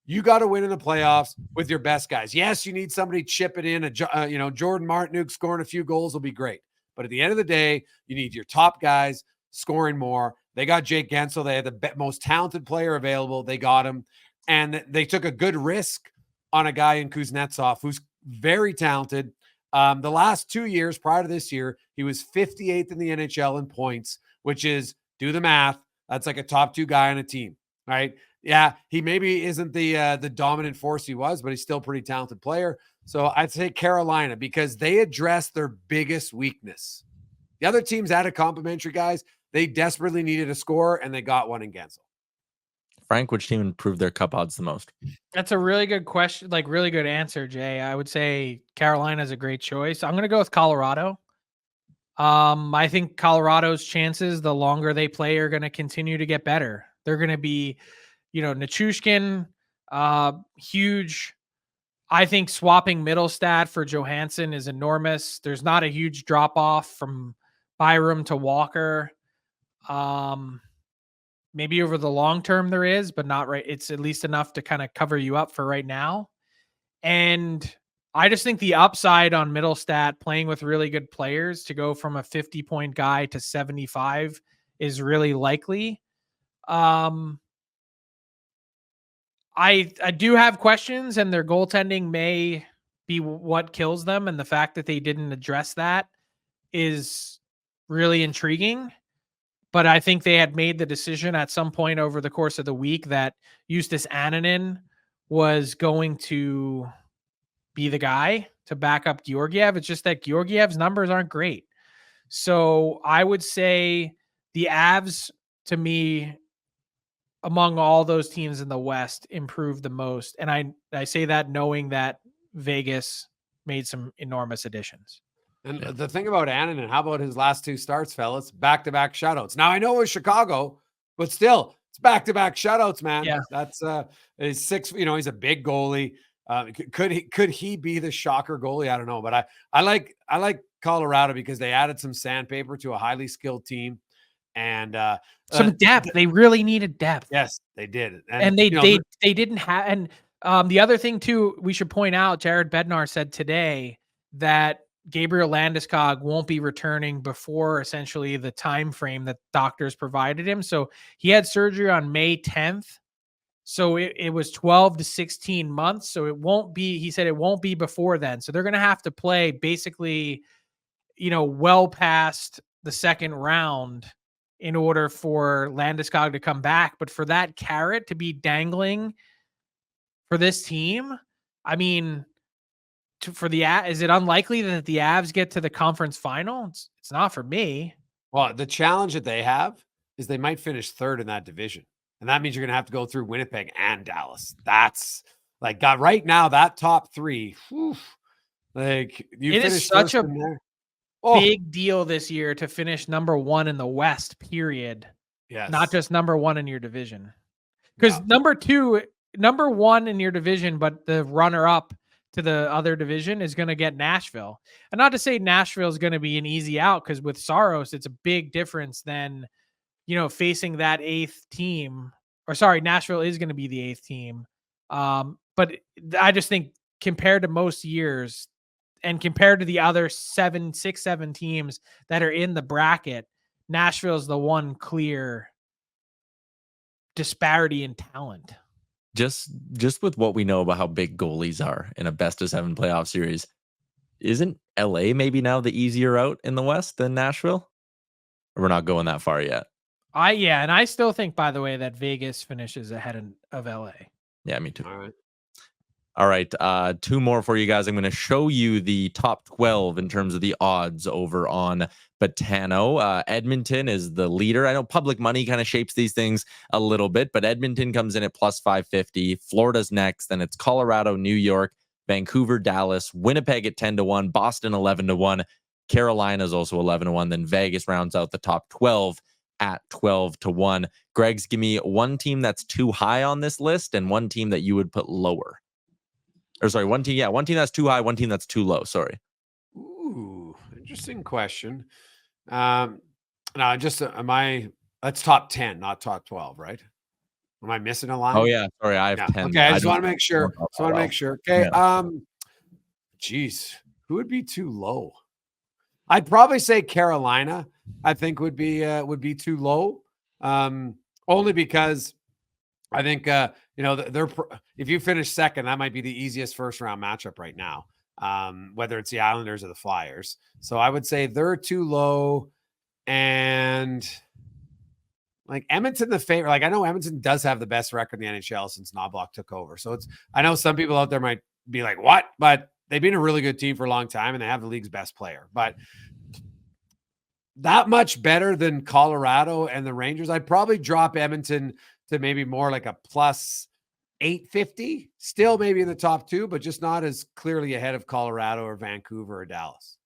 Speaker 1: You got to win in the playoffs with your best guys. Yes, you need somebody chipping in. Jordan Martinook scoring a few goals will be great. But at the end of the day, you need your top guys scoring more. They got Jake Guentzel. They had the most talented player available. They got him. And they took a good risk on a guy in Kuznetsov who's very talented. The last 2 years prior to this year, he was 58th in the NHL in points, which is, do the math, That's like a top 2 guy on a team, right? Yeah, he maybe isn't the dominant force he was, but he's still a pretty talented player. So I'd say Carolina because they addressed their biggest weakness. The other teams added complimentary guys. They desperately needed a score, and they got one in Guentzel.
Speaker 3: Frank, which team improved their cup odds the most?
Speaker 2: That's a really good question, like really good answer, Jay. I would say Carolina is a great choice. I'm going to go with Colorado. I think Colorado's chances, the longer they play, are going to continue to get better. They're going to be, Nichushkin, huge. I think swapping Middlestat for Johansson is enormous. There's not a huge drop off from Byram to Walker. Maybe over the long term there is, but not right. It's at least enough to kind of cover you up for right now. And I just think the upside on Middlestat playing with really good players to go from a 50-point guy to 75 is really likely. I do have questions, and their goaltending may be what kills them. And the fact that they didn't address that is really intriguing. But I think they had made the decision at some point over the course of the week that Justus Annunen was going to be the guy to back up Georgiev. It's just that Georgiev's numbers aren't great. So I would say the Avs, to me, among all those teams in the West, improved the most. And I say that knowing that Vegas made some enormous additions.
Speaker 1: And the thing about Annunen, how about his last 2 starts, fellas? Back-to-back shutouts. Now, I know it was Chicago, but still, it's back-to-back shutouts, man.
Speaker 2: Yeah.
Speaker 1: That's he's 6, he's a big goalie. Could he be the shocker goalie? I don't know, but I like Colorado because they added some sandpaper to a highly skilled team and
Speaker 2: some depth. They really needed depth.
Speaker 1: Yes, they did.
Speaker 2: And they didn't have. And the other thing too, we should point out, Jared Bednar said today that Gabriel Landeskog won't be returning before essentially the time frame that doctors provided him. So he had surgery on May 10th. So it was 12 to 16 months. So it won't be, he said it won't be before then. So they're going to have to play basically, well past the second round in order for Landeskog to come back. But for that carrot to be dangling for this team, I mean, is it unlikely that the Avs get to the conference final? It's not for me.
Speaker 1: Well, the challenge that they have is they might finish 3rd in that division. And that means you're going to have to go through Winnipeg and Dallas. That's right now, that top 3. Whew, it is
Speaker 2: such a big deal this year to finish number 1 in the West, period.
Speaker 1: Yes.
Speaker 2: Not just number 1 in your division. Because number 1 in your division, but the runner up to the other division is going to get Nashville. And not to say Nashville is going to be an easy out, because with Saros, it's a big difference than, facing that 8th team. Or sorry, Nashville is going to be the 8th team. But I just think compared to most years and compared to the other 7 teams that are in the bracket, Nashville is the one clear disparity in talent.
Speaker 3: Just with what we know about how big goalies are in a best-of-7 playoff series, isn't LA maybe now the easier out in the West than Nashville? Or we're not going that far yet.
Speaker 2: And I still think, by the way, that Vegas finishes ahead of LA.
Speaker 3: Yeah, me too.
Speaker 1: All right.
Speaker 3: 2 more for you guys. I'm going to show you the top 12 in terms of the odds over on Betano. Edmonton is the leader. I know public money kind of shapes these things a little bit, but Edmonton comes in at plus 550. Florida's next. Then it's Colorado, New York, Vancouver, Dallas, Winnipeg at 10-1, Boston 11-1, Carolina's also 11-1. Then Vegas rounds out the top 12 at 12-1. Greg's, give me one team that's too high on this list and one team that you would put lower. Or sorry, one team that's too high, one team that's too low. Sorry.
Speaker 1: Ooh, interesting question. Now that's top 10, not top 12, right? Am I missing a line?
Speaker 3: Oh yeah, sorry, I have 10.
Speaker 1: Okay, I just want to make sure. Okay.
Speaker 3: Yeah.
Speaker 1: Geez, who would be too low? I'd probably say Carolina. I think would be too low. Only because I think if you finish second, that might be the easiest first round matchup right now. Whether it's the Islanders or the Flyers. So I would say they're too low. And like Edmonton the favorite. Like I know Edmonton does have the best record in the NHL since Knobloch took over. So I know some people out there might be like, what? But they've been a really good team for a long time and they have the league's best player. But that much better than Colorado and the Rangers. I'd probably drop Edmonton to maybe more like a plus 850, still maybe in the top 2, but just not as clearly ahead of Colorado or Vancouver or Dallas.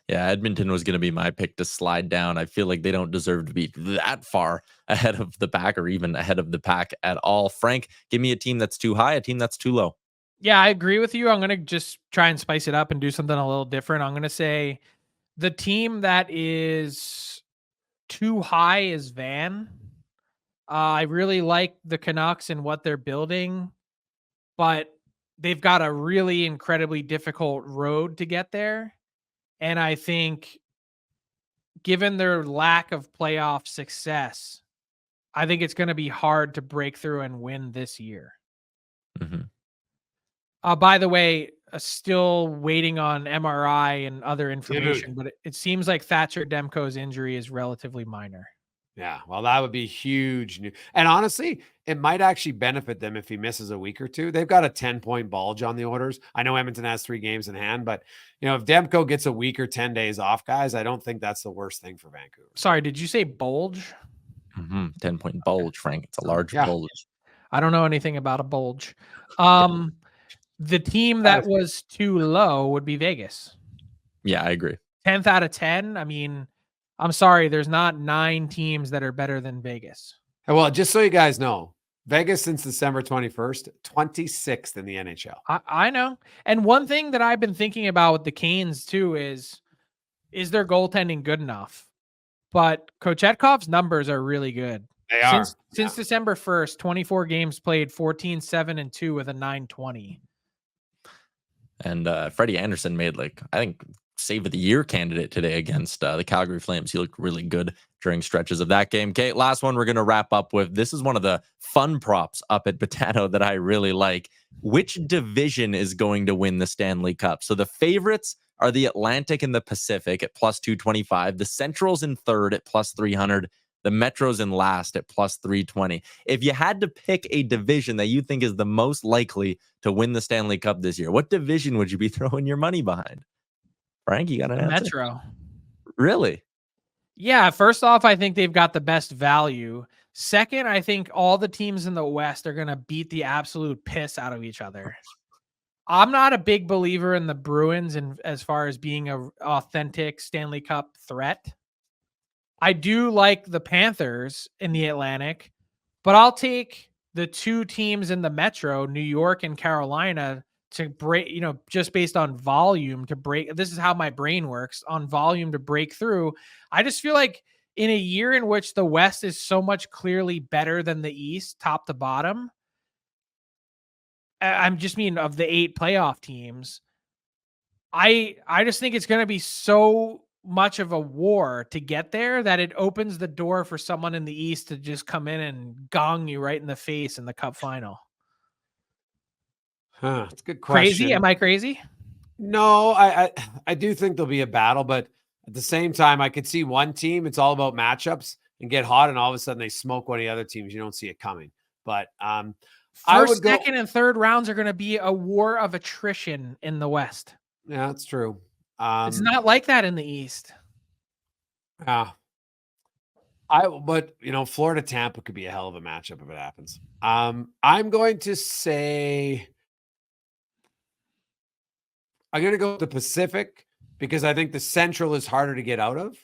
Speaker 3: Yeah, Edmonton was going to be my pick to slide down. I feel like they don't deserve to be that far ahead of the pack or even ahead of the pack at all. Frank, give me a team that's too high, a team that's too low.
Speaker 2: Yeah, I agree with you. I'm going to just try and spice it up and do something a little different. I'm going to say the team that is too high is Van. I really like the Canucks and what they're building, but they've got a really incredibly difficult road to get there. And I think given their lack of playoff success, I think it's going to be hard to break through and win this year. By the way, still waiting on MRI and other information, but it seems like Thatcher Demko's injury is relatively minor.
Speaker 1: Yeah, well, that would be huge. And honestly, it might actually benefit them if he misses a week or two. They've got a 10-point bulge on the orders. I know Edmonton has 3 games in hand, but if Demko gets a week or 10 days off, guys, I don't think that's the worst thing for Vancouver.
Speaker 2: Sorry, did you say bulge?
Speaker 3: 10-point bulge, Frank. It's a large bulge.
Speaker 2: I don't know anything about a bulge. The team that was too low would be Vegas.
Speaker 3: Yeah, I agree.
Speaker 2: 10th out of 10. I mean, I'm sorry, there's not 9 teams that are better than Vegas.
Speaker 1: Well, just so you guys know, Vegas since December 21st, 26th in the NHL.
Speaker 2: I know. And one thing that I've been thinking about with the Canes too is their goaltending good enough? But Kochetkov's numbers are really good.
Speaker 1: They are.
Speaker 2: Since December 1st, 24 games played, 14-7-2 with a 920.
Speaker 3: And Freddie Anderson made I think save of the year candidate today against the Calgary Flames. He looked really good during stretches of that game. Okay, last one we're going to wrap up with. This is one of the fun props up at Betano that I really like. Which division is going to win the Stanley Cup? So the favorites are the Atlantic and the Pacific at plus 225. The Central's in third at plus 300. The Metro's in last at plus 320. If you had to pick a division that you think is the most likely to win the Stanley Cup this year, what division would you be throwing your money behind? Frank, you got an answer?
Speaker 2: Metro.
Speaker 3: Really?
Speaker 2: Yeah, first off, I think they've got the best value. Second, I think all the teams in the West are going to beat the absolute piss out of each other. I'm not a big believer in the Bruins as far as being an authentic Stanley Cup threat. I do like the Panthers in the Atlantic, but I'll take the 2 teams in the Metro, New York and Carolina, to break, just based on volume to break. This is how my brain works, on volume to break through. I just feel like in a year in which the West is so much clearly better than the East, top to bottom, I'm just mean of the 8 playoff teams, I just think it's going to be so much of a war to get there that it opens the door for someone in the East to just come in and gong you right in the face in the Cup final.
Speaker 1: It's a good question.
Speaker 2: Crazy? Am I crazy?
Speaker 1: No, I do think there'll be a battle, but at the same time, I could see one team, it's all about matchups, and get hot, and all of a sudden they smoke one of the other teams. You don't see it coming. But
Speaker 2: first, second, and third rounds are going to be a war of attrition in the West.
Speaker 1: Yeah, that's true.
Speaker 2: It's not like that in the East.
Speaker 1: But Florida Tampa could be a hell of a matchup if it happens. I'm going to say I'm going to go with the Pacific because I think the Central is harder to get out of.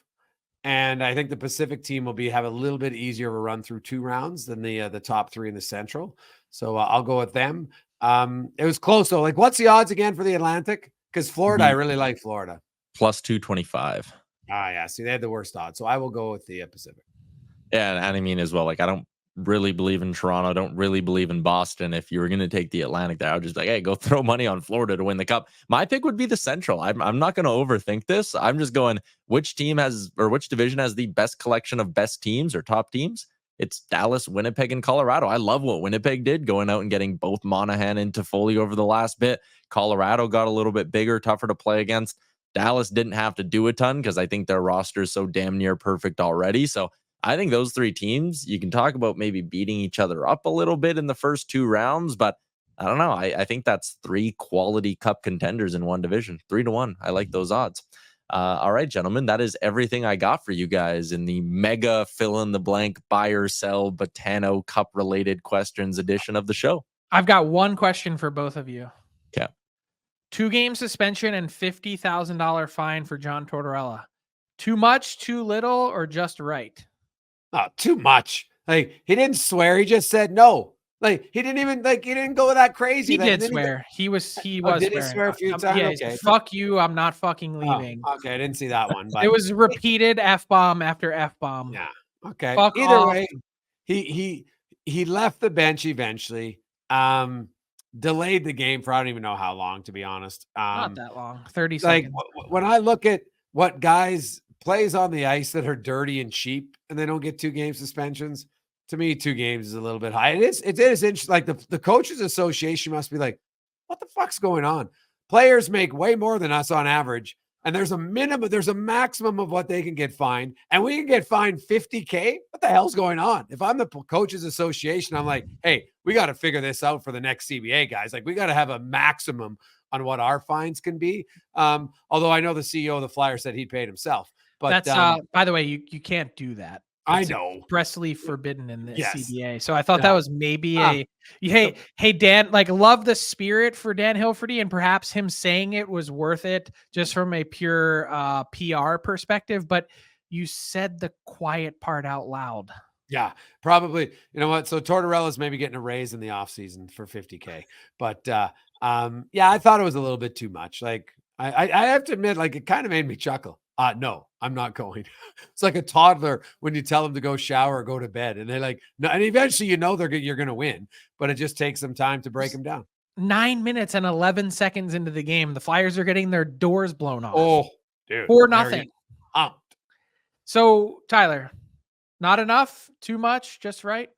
Speaker 1: And I think the Pacific team will have a little bit easier of a run through 2 rounds than the top 3 in the Central. So I'll go with them. It was close though. What's the odds again for the Atlantic? Because Florida, I really like Florida.
Speaker 3: Plus 225.
Speaker 1: Yeah. See, they had the worst odds. So I will go with the Pacific.
Speaker 3: Yeah, and I mean as well, I don't really believe in Toronto. I don't really believe in Boston. If you were going to take the Atlantic there, I would just hey, go throw money on Florida to win the Cup. My pick would be the Central. I'm not going to overthink this. I'm just going, which division has the best collection of best teams or top teams? It's Dallas, Winnipeg, and Colorado. I love what Winnipeg did, going out and getting both Monahan and Toffoli over the last bit. Colorado got a little bit bigger, tougher to play against. Dallas didn't have to do a ton because I think their roster is so damn near perfect already. So I think those three teams, you can talk about maybe beating each other up a little bit in the first 2 rounds, but I don't know. I think that's 3 quality cup contenders in one division, 3-1. I like those odds. All right, gentlemen, that is everything I got for you guys in the mega fill in the blank buy or sell Botano Cup related questions edition of the show.
Speaker 2: I've got one question for both of you.
Speaker 3: Okay.
Speaker 2: 2-game suspension and $50,000 fine for John Tortorella. Too much, too little, or just right?
Speaker 1: Oh, too much. Like, he didn't swear. He just said no. Like, he didn't go that crazy.
Speaker 2: He
Speaker 1: Like,
Speaker 2: did swear. He was
Speaker 1: did
Speaker 2: swearing.
Speaker 1: he swear a few times?
Speaker 2: Yeah,
Speaker 1: Okay.
Speaker 2: fuck you. I'm not fucking leaving.
Speaker 1: Oh, okay. I didn't see that one. But
Speaker 2: It was repeated F-bomb after F-bomb.
Speaker 1: yeah. Okay.
Speaker 2: Fuck
Speaker 1: Either
Speaker 2: off.
Speaker 1: way, he left the bench eventually. Delayed the game for I don't even know how long, to be honest.
Speaker 2: Not that long. 30
Speaker 1: Like
Speaker 2: seconds.
Speaker 1: when I look at what guys plays on the ice that are dirty and cheap and they don't get 2-game suspensions, to me, 2 games is a little bit high. It is interesting. Like the coaches association must be like, what the fuck's going on? Players make way more than us on average. And there's a maximum of what they can get fined. And we can get fined $50K. What the hell's going on? If I'm the coaches association, I'm like, hey, we got to figure this out for the next CBA, guys. Like, we got to have a maximum on what our fines can be. Although I know the CEO of the Flyers said he paid himself. But
Speaker 2: that's by the way, you can't do that.
Speaker 1: I
Speaker 2: It's
Speaker 1: know.
Speaker 2: expressly forbidden in the
Speaker 1: Yes.
Speaker 2: CBA. So I thought
Speaker 1: Yeah.
Speaker 2: that was maybe hey Dan, like, love the spirit for Dan Hilferty, and perhaps him saying it was worth it just from a pure PR perspective, but you said the quiet part out loud.
Speaker 1: Yeah, probably. You know what? So Tortorella's maybe getting a raise in the offseason for $50K. But yeah, I thought it was a little bit too much. Like, I have to admit, like, it kind of made me chuckle. No, I'm not going. It's like a toddler when you tell them to go shower or go to bed, and they're like, no, and eventually you're going to win, but it just takes some time to break them down.
Speaker 2: 9 minutes and 11 seconds into the game, the Flyers are getting their doors blown off.
Speaker 1: Oh, dude.
Speaker 2: 4-0.
Speaker 1: Pumped.
Speaker 2: So Tyler, not enough, too much, just right?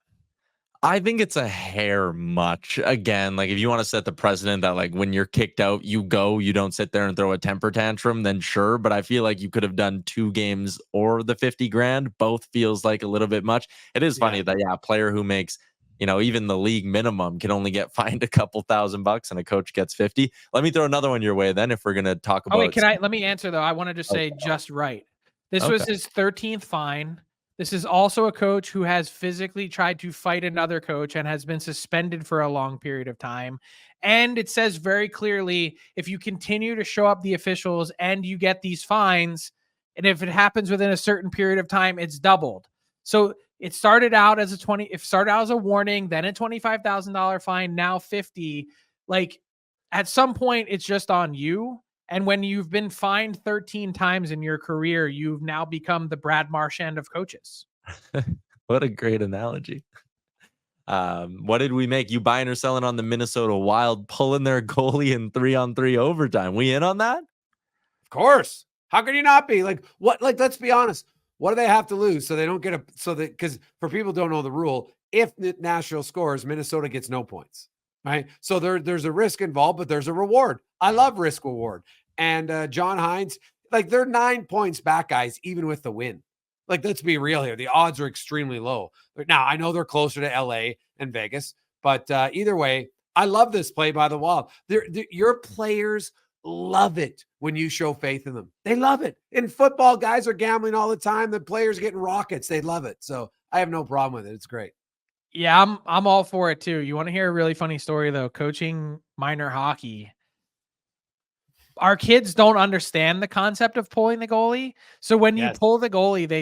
Speaker 3: I think it's a hair much. Again, like, if you want to set the precedent that, like, when you're kicked out, you go, you don't sit there and throw a temper tantrum, then sure. But I feel like you could have done 2 games or the 50 grand. Both feels like a little bit much. It is funny that, a player who makes, even the league minimum can only get fined a couple $1,000 and a coach gets 50. Let me throw another one your way then, if we're going to talk about.
Speaker 2: Oh, wait, let me answer though. I want to just say just right. This was his 13th fine. This is also a coach who has physically tried to fight another coach and has been suspended for a long period of time. And it says very clearly, if you continue to show up the officials and you get these fines, and if it happens within a certain period of time, it's doubled. So it started out as a warning, then a $25,000 fine, now 50. Like, at some point, it's just on you. And when you've been fined 13 times in your career, you've now become the Brad Marchand of coaches.
Speaker 3: What a great analogy. What did we make? You buying or selling on the Minnesota Wild pulling their goalie in 3-on-3 overtime? We in on that?
Speaker 1: Of course. How can you not be? Like, what? Like, let's be honest. What do they have to lose so they don't get because for people who don't know the rule, if Nashville scores, Minnesota gets no points. Right. So there's a risk involved, but there's a reward. I love risk reward. And John Hines, like, they're 9 points back, guys, even with the win. Like, let's be real here. The odds are extremely low. Now, I know they're closer to LA and Vegas, but either way, I love this play by the Wild. Your players love it when you show faith in them. They love it. In football, guys are gambling all the time. The players are getting rockets. They love it. So I have no problem with it. It's great.
Speaker 2: Yeah, I'm all for it too. You want to hear a really funny story though? Coaching minor hockey, our kids don't understand the concept of pulling the goalie. So when you pull the goalie, they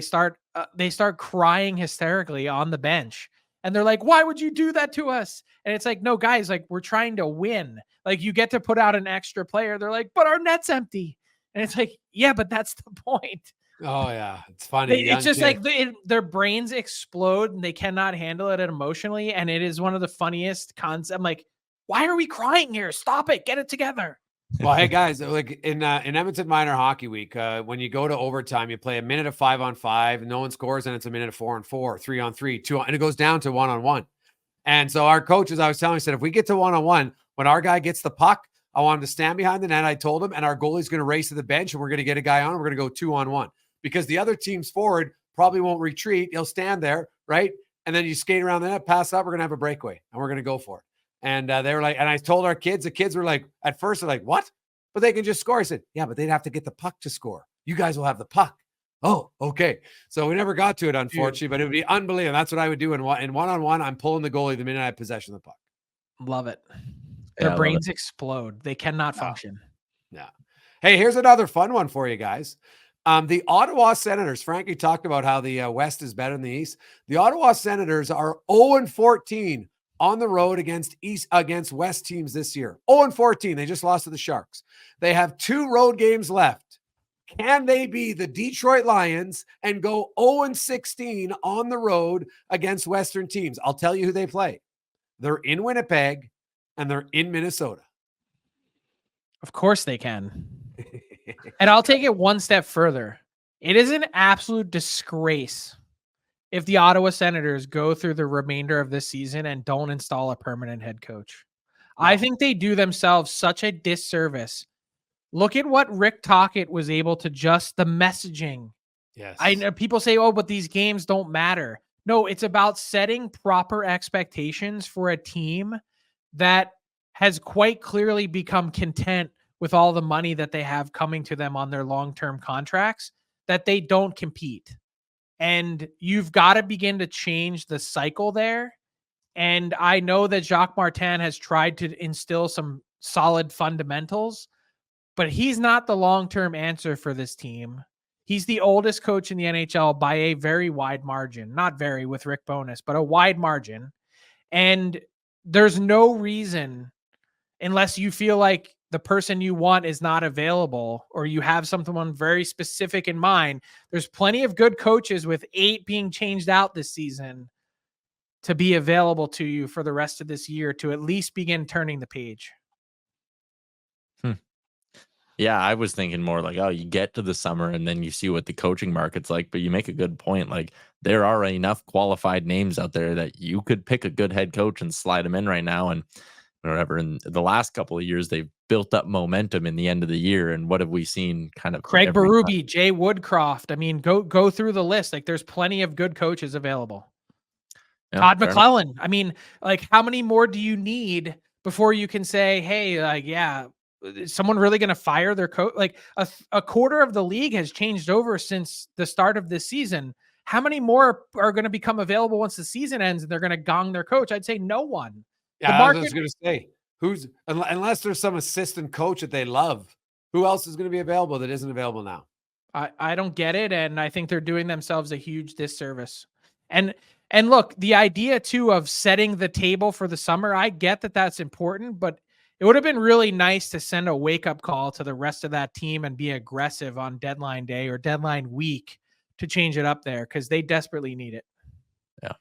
Speaker 2: start crying hysterically on the bench, and they're like, "Why would you do that to us?" And it's like, "No, guys, like, we're trying to win. Like, you get to put out an extra player." They're like, "But our net's empty," and it's like, "Yeah, but that's the point."
Speaker 1: Oh yeah, it's funny.
Speaker 2: It's just like their brains explode and they cannot handle it emotionally, and it is one of the funniest concepts. I'm like, why are we crying here? Stop it! Get it together.
Speaker 1: Well, hey guys, like in Edmonton Minor Hockey Week, when you go to overtime, you play a minute of 5-on-5, and no one scores, and it's a minute of 4-on-4, 3-on-3, 2, and it goes down to 1-on-1. And so our coaches, I was telling, said if we get to 1-on-1, when our guy gets the puck, I want him to stand behind the net. I told him, and our goalie's going to race to the bench, and we're going to get a guy on. We're going to go 2-on-1. Because the other team's forward probably won't retreat. He'll stand there, right? And then you skate around the net, pass up. We're going to have a breakaway and we're going to go for it. And they were like, and I told our kids, the kids were like, at first they're like, what? But they can just score. I said, yeah, but they'd have to get the puck to score. You guys will have the puck. Oh, okay. So we never got to it, unfortunately, but it would be unbelievable. That's what I would do in one-on-one. I'm pulling the goalie the minute I have possession of the puck.
Speaker 2: Love it.
Speaker 3: Yeah,
Speaker 2: Their brains explode. They cannot function.
Speaker 1: Yeah. Hey, here's another fun one for you guys. The Ottawa Senators, Frankie talked about how the West is better than the East. The Ottawa Senators are 0-14 on the road against West teams this year. 0-14. They just lost to the Sharks. They have 2 road games left. Can they be the Detroit Lions and go 0-16 on the road against Western teams? I'll tell you who they play. They're in Winnipeg and they're in Minnesota.
Speaker 2: Of course they can. And I'll take it one step further. It is an absolute disgrace if the Ottawa Senators go through the remainder of this season and don't install a permanent head coach. No. I think they do themselves such a disservice. Look at what Rick Tocchet was able to just the messaging.
Speaker 1: Yes.
Speaker 2: I know people say, oh, but these games don't matter. No, it's about setting proper expectations for a team that has quite clearly become content with all the money that they have coming to them on their long-term contracts, that they don't compete. And you've got to begin to change the cycle there. And I know that Jacques Martin has tried to instill some solid fundamentals, but he's not the long-term answer for this team. He's the oldest coach in the NHL by a very wide margin. Not very with Rick Bowness, but a wide margin. And there's no reason, unless you feel like the person you want is not available or you have someone very specific in mind, there's plenty of good coaches with 8 being changed out this season to be available to you for the rest of this year to at least begin turning the page.
Speaker 3: Yeah, I was thinking more like, oh, you get to the summer and then you see what the coaching market's like. But you make a good point. Like, there are enough qualified names out there that you could pick a good head coach and slide them in right now. And whatever. In the last couple of years, they've built up momentum in the end of the year. And what have we seen? Kind of
Speaker 2: Craig Berube, Jay Woodcroft. I mean, go through the list. Like, there's plenty of good coaches available. Yeah, Todd McClellan. I mean, like, how many more do you need before you can say, hey, like, yeah, is someone really going to fire their coach? Like, a quarter of the league has changed over since the start of this season. How many more are going to become available once the season ends and they're going to gong their coach? I'd say no one.
Speaker 1: Yeah, I was going to say, unless there's some assistant coach that they love, who else is going to be available that isn't available now?
Speaker 2: I don't get it. And I think they're doing themselves a huge disservice. And look, the idea too of setting the table for the summer, I get that that's important, but it would have been really nice to send a wake-up call to the rest of that team and be aggressive on deadline day or deadline week to change it up there, because they desperately need it.
Speaker 3: Yeah.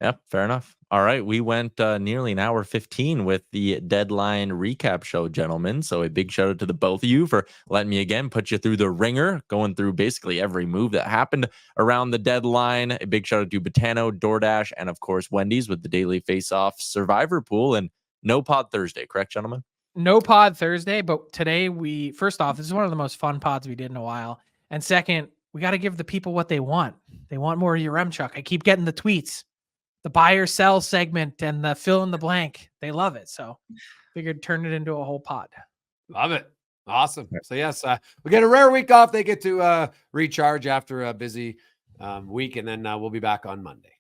Speaker 3: Yep, fair enough. All right, we went nearly an hour 15 with the deadline recap show, gentlemen. So a big shout out to the both of you for letting me again put you through the ringer, going through basically every move that happened around the deadline. A big shout out to Botano, DoorDash, and of course Wendy's with the daily face-off survivor pool. And no pod Thursday, correct, gentlemen?
Speaker 2: No pod Thursday, but today first off, this is one of the most fun pods we did in a while. And second, we got to give the people what they want. They want more Yaremchuk. I keep getting the tweets, the buy or sell segment and the fill in the blank. They love it. So figured turn it into a whole pod.
Speaker 1: Love it. Awesome. So yes, we get a rare week off. They get to recharge after a busy week, and then we'll be back on Monday.